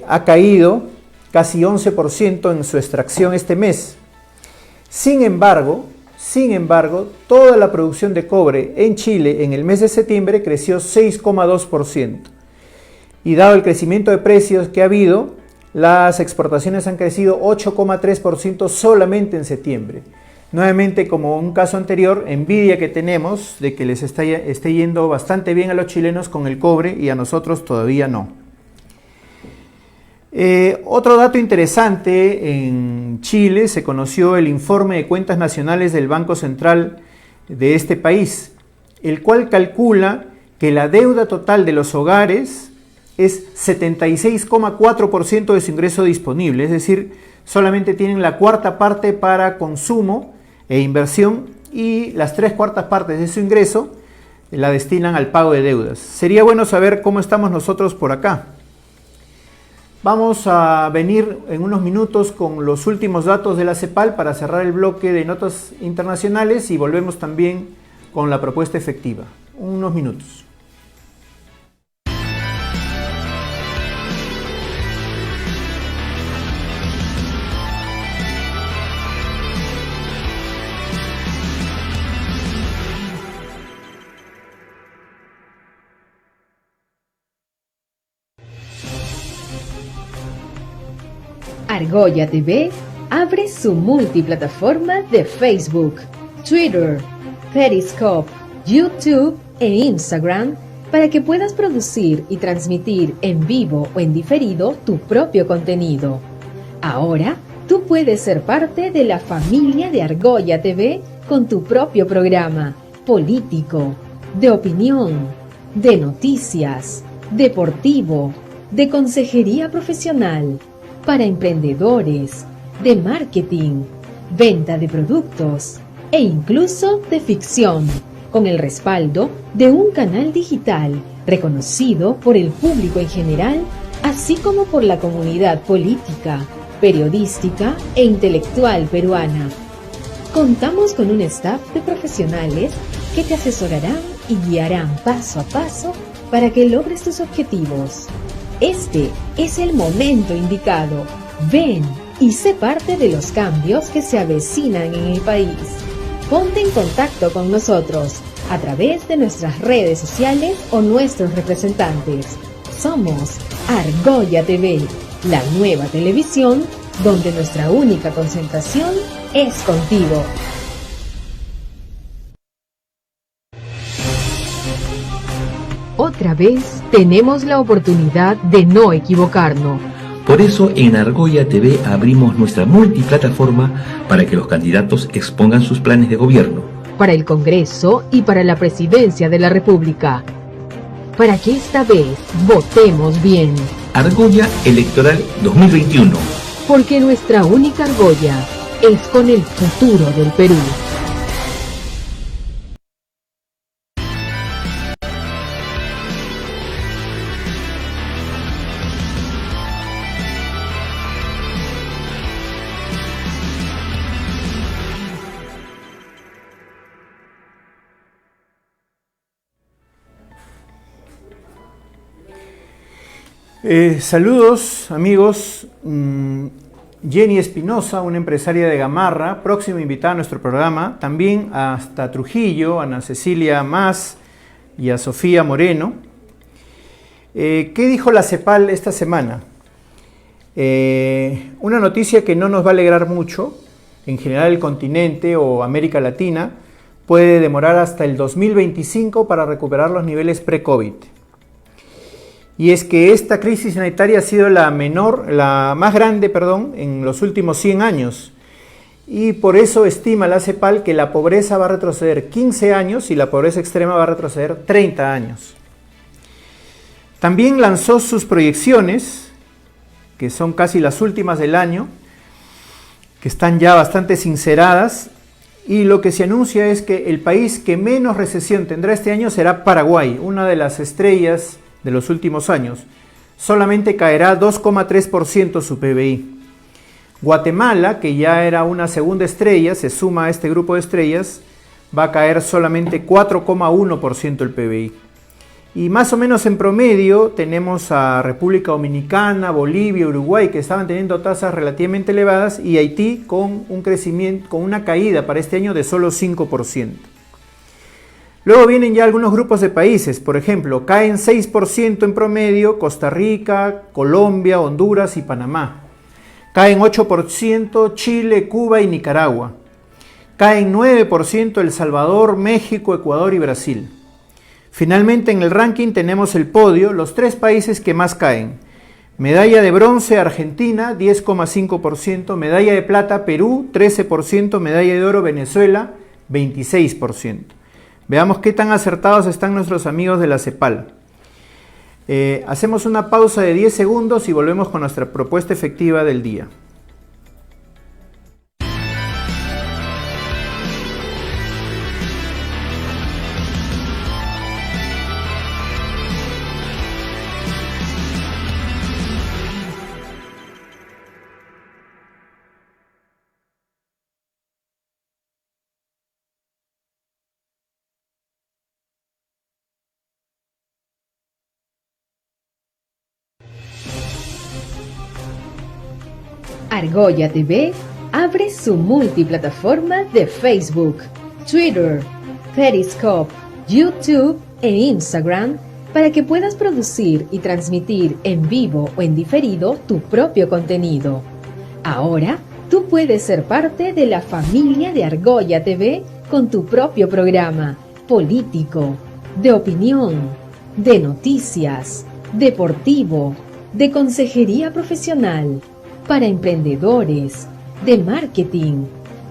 A: ha caído casi 11% en su extracción este mes. Sin embargo, toda la producción de cobre en Chile en el mes de septiembre creció 6,2%. Y dado el crecimiento de precios que ha habido, las exportaciones han crecido 8,3% solamente en septiembre. Nuevamente, como un caso anterior, envidia que tenemos de que les esté yendo bastante bien a los chilenos con el cobre y a nosotros todavía no. Otro dato interesante, en Chile se conoció el informe de cuentas nacionales del Banco Central de este país, el cual calcula que la deuda total de los hogares es 76,4% de su ingreso disponible, es decir, solamente tienen la cuarta parte para consumo e inversión y las 3/4 partes de su ingreso la destinan al pago de deudas. Sería bueno saber cómo estamos nosotros por acá. Vamos a venir en unos minutos con los últimos datos de la CEPAL para cerrar el bloque de notas internacionales y volvemos también con la propuesta efectiva. Unos minutos.
B: Argolla TV abre su multiplataforma de Facebook, Twitter, Periscope, YouTube e Instagram para que puedas producir y transmitir en vivo o en diferido tu propio contenido. Ahora, tú puedes ser parte de la familia de Argolla TV con tu propio programa político, de opinión, de noticias, deportivo, de consejería profesional, para emprendedores, de marketing, venta de productos e incluso de ficción, con el respaldo de un canal digital reconocido por el público en general, así como por la comunidad política, periodística e intelectual peruana. Contamos con un staff de profesionales que te asesorarán y guiarán paso a paso para que logres tus objetivos. Este es el momento indicado. Ven y sé parte de los cambios que se avecinan en el país. Ponte en contacto con nosotros a través de nuestras redes sociales o nuestros representantes. Somos Argolla TV, la nueva televisión donde nuestra única concentración es contigo. Otra vez tenemos la oportunidad de no equivocarnos.
C: Por eso en Argolla TV abrimos nuestra multiplataforma para que los candidatos expongan sus planes de gobierno.
B: Para el Congreso y para la Presidencia de la República. Para que esta vez votemos bien.
C: Argolla Electoral 2021.
B: Porque nuestra única argolla es con el futuro del Perú.
A: Saludos amigos, Jenny Espinosa, una empresaria de Gamarra, próxima invitada a nuestro programa, también hasta Trujillo, Ana Cecilia Mas y a Sofía Moreno. ¿Qué dijo la CEPAL esta semana? Una noticia que no nos va a alegrar mucho. En general el continente o América Latina puede demorar hasta el 2025 para recuperar los niveles pre-COVID. Y es que esta crisis sanitaria ha sido la más grande, en los últimos 100 años. Y por eso estima la CEPAL que la pobreza va a retroceder 15 años y la pobreza extrema va a retroceder 30 años. También lanzó sus proyecciones, que son casi las últimas del año, que están ya bastante sinceradas, y lo que se anuncia es que el país que menos recesión tendrá este año será Paraguay, una de las estrellas de los últimos años. Solamente caerá 2,3% su PBI. Guatemala, que ya era una segunda estrella, se suma a este grupo de estrellas, va a caer solamente 4,1% el PBI. Y más o menos en promedio tenemos a República Dominicana, Bolivia, Uruguay, que estaban teniendo tasas relativamente elevadas, y Haití con un crecimiento, con una caída para este año de solo 5%. Luego vienen ya algunos grupos de países, por ejemplo, caen 6% en promedio Costa Rica, Colombia, Honduras y Panamá. Caen 8% Chile, Cuba y Nicaragua. Caen 9% El Salvador, México, Ecuador y Brasil. Finalmente en el ranking tenemos el podio, los 3 países que más caen. Medalla de bronce Argentina, 10,5%, medalla de plata Perú, 13%, medalla de oro Venezuela, 26%. Veamos qué tan acertados están nuestros amigos de la CEPAL. Hacemos una pausa de 10 segundos y volvemos con nuestra propuesta efectiva del día.
B: Argolla TV abre su multiplataforma de Facebook, Twitter, Periscope, YouTube e Instagram para que puedas producir y transmitir en vivo o en diferido tu propio contenido. Ahora, tú puedes ser parte de la familia de Argolla TV con tu propio programa político, de opinión, de noticias, deportivo, de consejería profesional, para emprendedores, de marketing,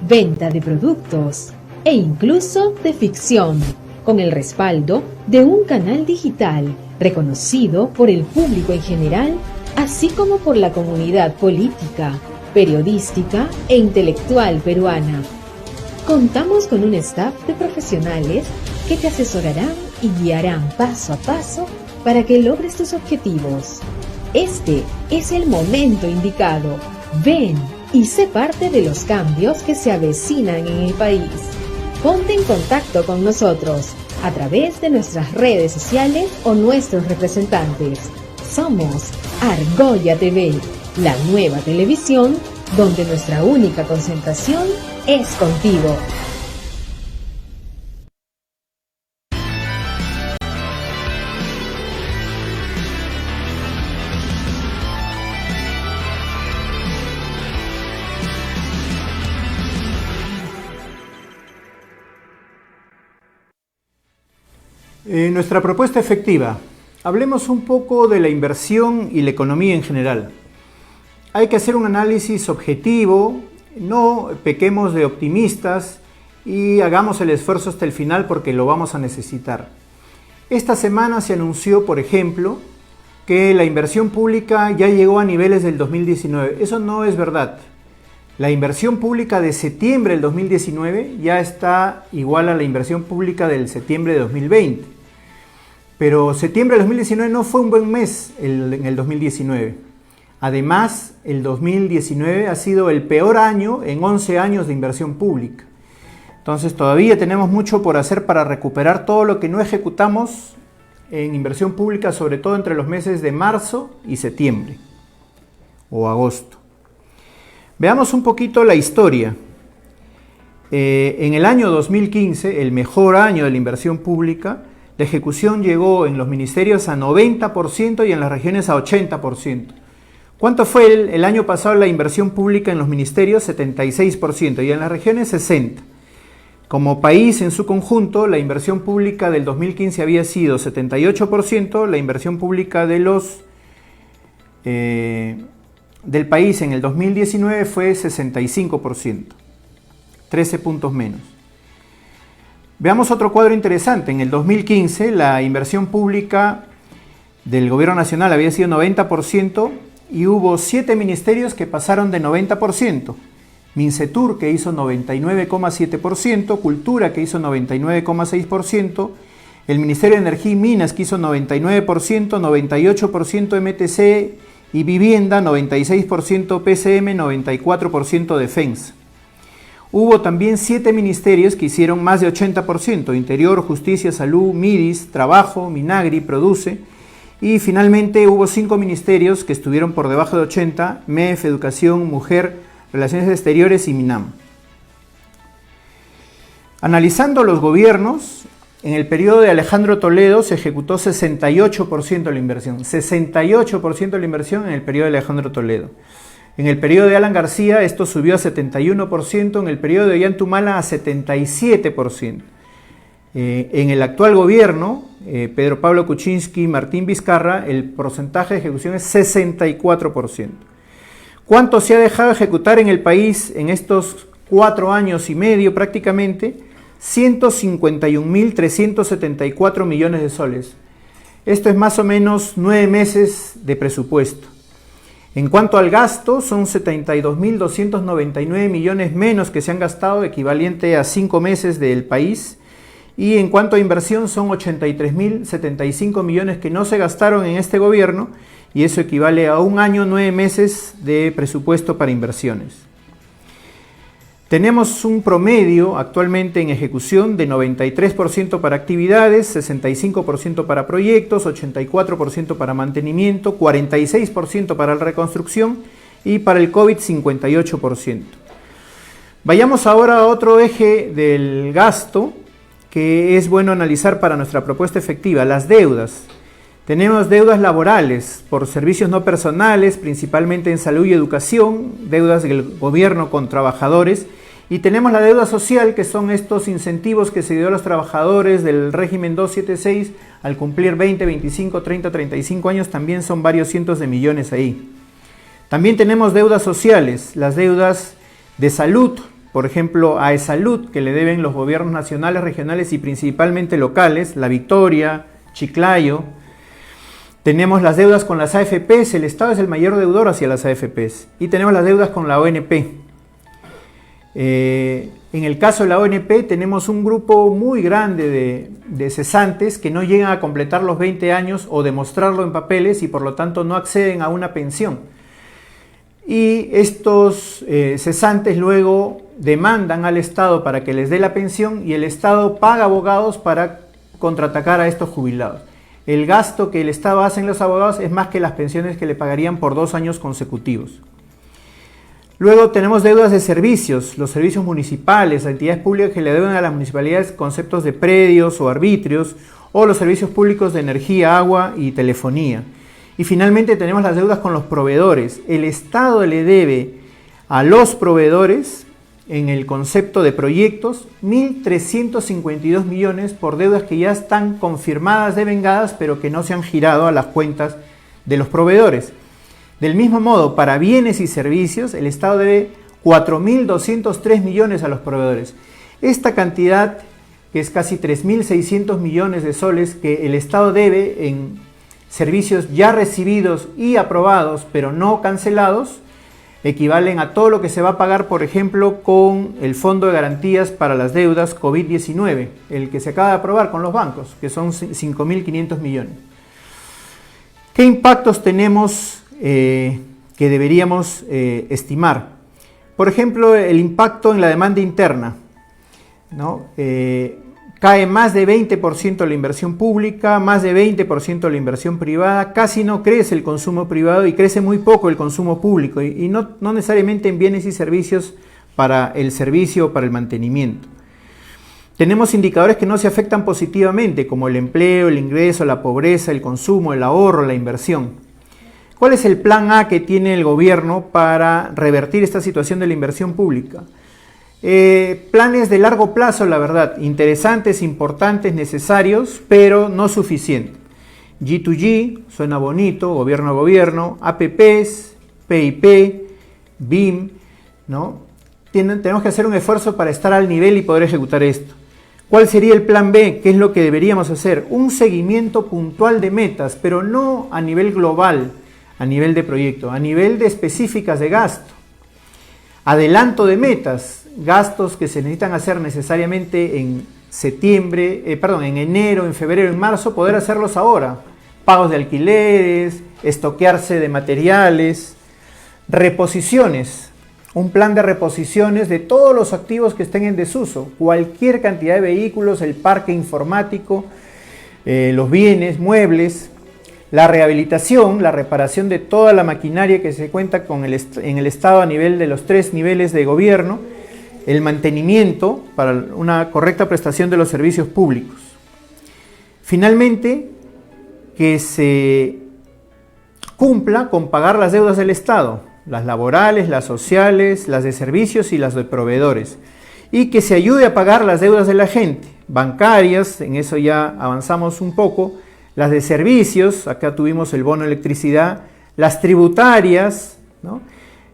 B: venta de productos e incluso de ficción, con el respaldo de un canal digital reconocido por el público en general, así como por la comunidad política, periodística e intelectual peruana. Contamos con un staff de profesionales que te asesorarán y guiarán paso a paso para que logres tus objetivos. Este es el momento indicado. Ven y sé parte de los cambios que se avecinan en el país. Ponte en contacto con nosotros a través de nuestras redes sociales o nuestros representantes. Somos Argolla TV, la nueva televisión donde nuestra única concentración es contigo.
A: Nuestra propuesta efectiva. Hablemos un poco de la inversión y la economía en general. Hay que hacer un análisis objetivo, no pequemos de optimistas y hagamos el esfuerzo hasta el final porque lo vamos a necesitar. Esta semana se anunció, por ejemplo, que la inversión pública ya llegó a niveles del 2019. Eso no es verdad. La inversión pública de septiembre del 2019 ya está igual a la inversión pública del septiembre de 2020. Pero septiembre del 2019 no fue un buen mes en el 2019. Además, el 2019 ha sido el peor año en 11 años de inversión pública. Entonces todavía tenemos mucho por hacer para recuperar todo lo que no ejecutamos en inversión pública, sobre todo entre los meses de marzo y septiembre o agosto. Veamos un poquito la historia. En el año 2015, el mejor año de la inversión pública, la ejecución llegó en los ministerios a 90% y en las regiones a 80%. ¿Cuánto fue el año pasado la inversión pública en los ministerios? 76% y en las regiones 60%. Como país en su conjunto, la inversión pública del 2015 había sido 78%, la inversión pública de del país en el 2019 fue 65%, 13 puntos menos. Veamos otro cuadro interesante. En el 2015 la inversión pública del gobierno nacional había sido 90% y hubo 7 ministerios que pasaron de 90%. Mincetur, que hizo 99,7%, Cultura, que hizo 99,6%, el Ministerio de Energía y Minas, que hizo 99%, 98% MTC y Vivienda, 96% PCM, 94% Defensa. Hubo también 7 ministerios que hicieron más de 80%, Interior, Justicia, Salud, Midis, Trabajo, Minagri, Produce, y finalmente hubo 5 ministerios que estuvieron por debajo de 80, MEF, Educación, Mujer, Relaciones Exteriores y MINAM. Analizando los gobiernos, en el periodo de Alejandro Toledo se ejecutó 68% de la inversión, 68% de la inversión en el periodo de Alejandro Toledo. En el periodo de Alan García esto subió a 71%, en el periodo de Ollantumala a 77%. En el actual gobierno, Pedro Pablo Kuczynski y Martín Vizcarra, el porcentaje de ejecución es 64%. ¿Cuánto se ha dejado ejecutar en el país en estos 4 años y medio prácticamente? 151.374 millones de soles. Esto es más o menos 9 meses de presupuesto. En cuanto al gasto, son 72.299 millones menos que se han gastado, equivalente a 5 meses del país. Y en cuanto a inversión, son 83.075 millones que no se gastaron en este gobierno, y eso equivale a 1 año, 9 meses de presupuesto para inversiones. Tenemos un promedio actualmente en ejecución de 93% para actividades, 65% para proyectos, 84% para mantenimiento, 46% para la reconstrucción y para el COVID 58%. Vayamos ahora a otro eje del gasto que es bueno analizar para nuestra propuesta efectiva, las deudas. Tenemos deudas laborales por servicios no personales, principalmente en salud y educación, deudas del gobierno con trabajadores, y tenemos la deuda social, que son estos incentivos que se dio a los trabajadores del régimen 276 al cumplir 20, 25, 30, 35 años, también son varios cientos de millones ahí. También tenemos deudas sociales, las deudas de salud, por ejemplo, a Salud, que le deben los gobiernos nacionales, regionales y principalmente locales, La Victoria, Chiclayo. Tenemos las deudas con las AFPs, el Estado es el mayor deudor hacia las AFPs. Y tenemos las deudas con la ONP. En el caso de la ONP tenemos un grupo muy grande de cesantes que no llegan a completar los 20 años o demostrarlo en papeles y por lo tanto no acceden a una pensión. Y estos cesantes luego demandan al Estado para que les dé la pensión y el Estado paga abogados para contraatacar a estos jubilados. El gasto que el Estado hace en los abogados es más que las pensiones que le pagarían por 2 años consecutivos. Luego tenemos deudas de servicios, los servicios municipales, entidades públicas que le deben a las municipalidades conceptos de predios o arbitrios, o los servicios públicos de energía, agua y telefonía. Y finalmente tenemos las deudas con los proveedores. El Estado le debe a los proveedores, en el concepto de proyectos, 1.352 millones por deudas que ya están confirmadas devengadas, pero que no se han girado a las cuentas de los proveedores. Del mismo modo, para bienes y servicios, el Estado debe 4.203 millones a los proveedores. Esta cantidad, que es casi 3.600 millones de soles que el Estado debe en servicios ya recibidos y aprobados, pero no cancelados, equivalen a todo lo que se va a pagar, por ejemplo, con el Fondo de Garantías para las Deudas COVID-19, el que se acaba de aprobar con los bancos, que son 5.500 millones. ¿Qué impactos tenemos que deberíamos estimar? Por ejemplo, el impacto en la demanda interna, ¿no? Cae más de 20% la inversión pública, más de 20% la inversión privada, casi no crece el consumo privado y crece muy poco el consumo público, y no necesariamente en bienes y servicios para el servicio o para el mantenimiento. Tenemos indicadores que no se afectan positivamente, como el empleo, el ingreso, la pobreza, el consumo, el ahorro, la inversión. ¿Cuál es el plan A que tiene el gobierno para revertir esta situación de la inversión pública? Planes de largo plazo, la verdad, interesantes, importantes, necesarios, pero no suficientes. G2G, suena bonito, gobierno a gobierno, APPs, PIP, BIM, ¿no? Tenemos que hacer un esfuerzo para estar al nivel y poder ejecutar esto. ¿Cuál sería el plan B? ¿Qué es lo que deberíamos hacer? Un seguimiento puntual de metas, pero no a nivel global, a nivel de proyecto, a nivel de específicas de gasto. adelanto de metas, gastos que se necesitan hacer necesariamente en en enero, en febrero, en marzo, poder hacerlos ahora. Pagos de alquileres, estoquearse de materiales, reposiciones, un plan de reposiciones de todos los activos que estén en desuso, cualquier cantidad de vehículos, el parque informático, los bienes, muebles, la rehabilitación, la reparación de toda la maquinaria que se cuenta en el Estado a nivel de los 3 niveles de gobierno, el mantenimiento para una correcta prestación de los servicios públicos. Finalmente, que se cumpla con pagar las deudas del Estado, las laborales, las sociales, las de servicios y las de proveedores, y que se ayude a pagar las deudas de la gente, bancarias, en eso ya avanzamos un poco, las de servicios, acá tuvimos el bono de electricidad, las tributarias, ¿no?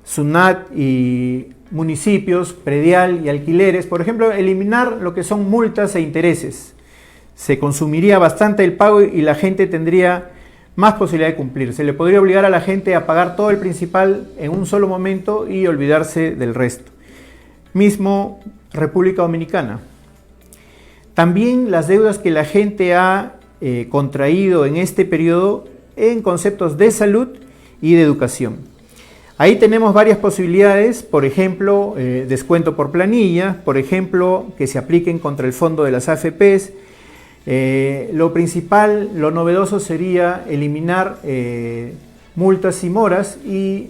A: SUNAT y municipios, predial y alquileres, por ejemplo, eliminar lo que son multas e intereses. Se consumiría bastante el pago y la gente tendría más posibilidad de cumplir. Se le podría obligar a la gente a pagar todo el principal en un solo momento y olvidarse del resto. Mismo República Dominicana. También las deudas que la gente ha contraído en este periodo en conceptos de salud y de educación. Ahí tenemos varias posibilidades, por ejemplo, descuento por planilla, por ejemplo, que se apliquen contra el fondo de las AFPs. Lo principal, lo novedoso sería eliminar multas y moras y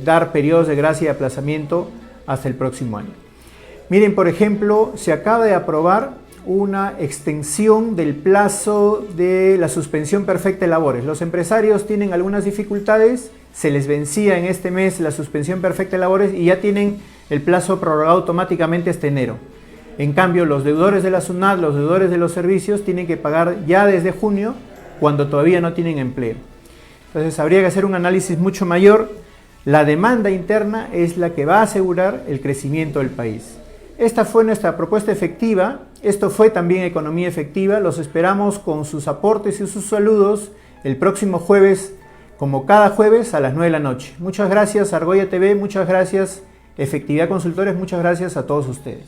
A: dar periodos de gracia y aplazamiento hasta el próximo año. Miren, por ejemplo, se acaba de aprobar una extensión del plazo de la suspensión perfecta de labores. Los empresarios tienen algunas dificultades, se les vencía en este mes la suspensión perfecta de labores y ya tienen el plazo prorrogado automáticamente hasta enero. En cambio, los deudores de la SUNAT, los deudores de los servicios, tienen que pagar ya desde junio, cuando todavía no tienen empleo. Entonces, habría que hacer un análisis mucho mayor. La demanda interna es la que va a asegurar el crecimiento del país. Esta fue nuestra propuesta efectiva. Esto fue también Economía Efectiva. Los esperamos con sus aportes y sus saludos el próximo jueves, como cada jueves a las 9 de la noche. Muchas gracias, Argolla TV. Muchas gracias, Efectividad Consultores. Muchas gracias a todos ustedes.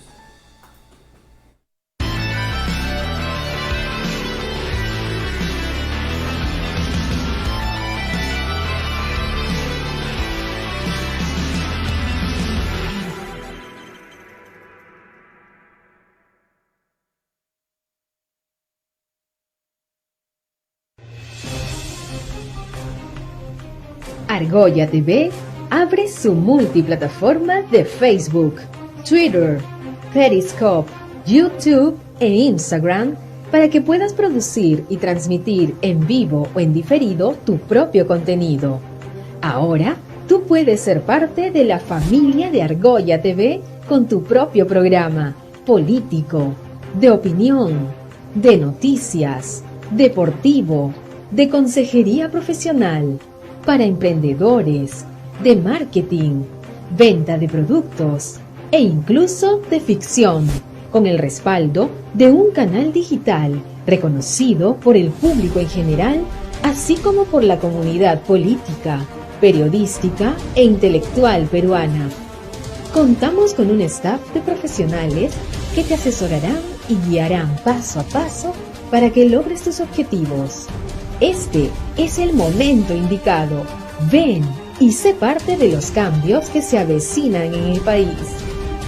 B: Argolla TV abre su multiplataforma de Facebook, Twitter, Periscope, YouTube e Instagram para que puedas producir y transmitir en vivo o en diferido tu propio contenido. Ahora, tú puedes ser parte de la familia de Argolla TV con tu propio programa político, de opinión, de noticias, deportivo, de consejería profesional, para emprendedores, de marketing, venta de productos e incluso de ficción, con el respaldo de un canal digital reconocido por el público en general, así como por la comunidad política, periodística e intelectual peruana. Contamos con un staff de profesionales que te asesorarán y guiarán paso a paso para que logres tus objetivos. Este es el momento indicado. Ven y sé parte de los cambios que se avecinan en el país.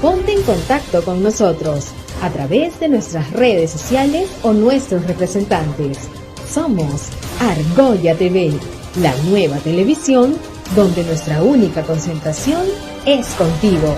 B: Ponte en contacto con nosotros a través de nuestras redes sociales o nuestros representantes. Somos Argolla TV, la nueva televisión donde nuestra única concentración es contigo.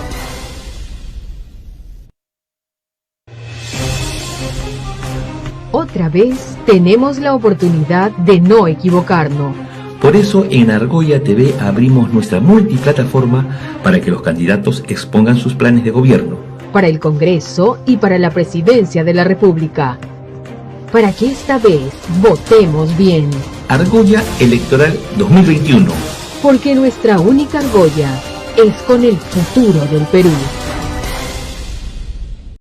B: Otra vez tenemos la oportunidad de no equivocarnos.
C: Por eso en Argolla TV abrimos nuestra multiplataforma para que los candidatos expongan sus planes de gobierno.
B: Para el Congreso y para la Presidencia de la República. Para que esta vez votemos bien.
C: Argolla Electoral 2021.
B: Porque nuestra única argolla es con el futuro del Perú.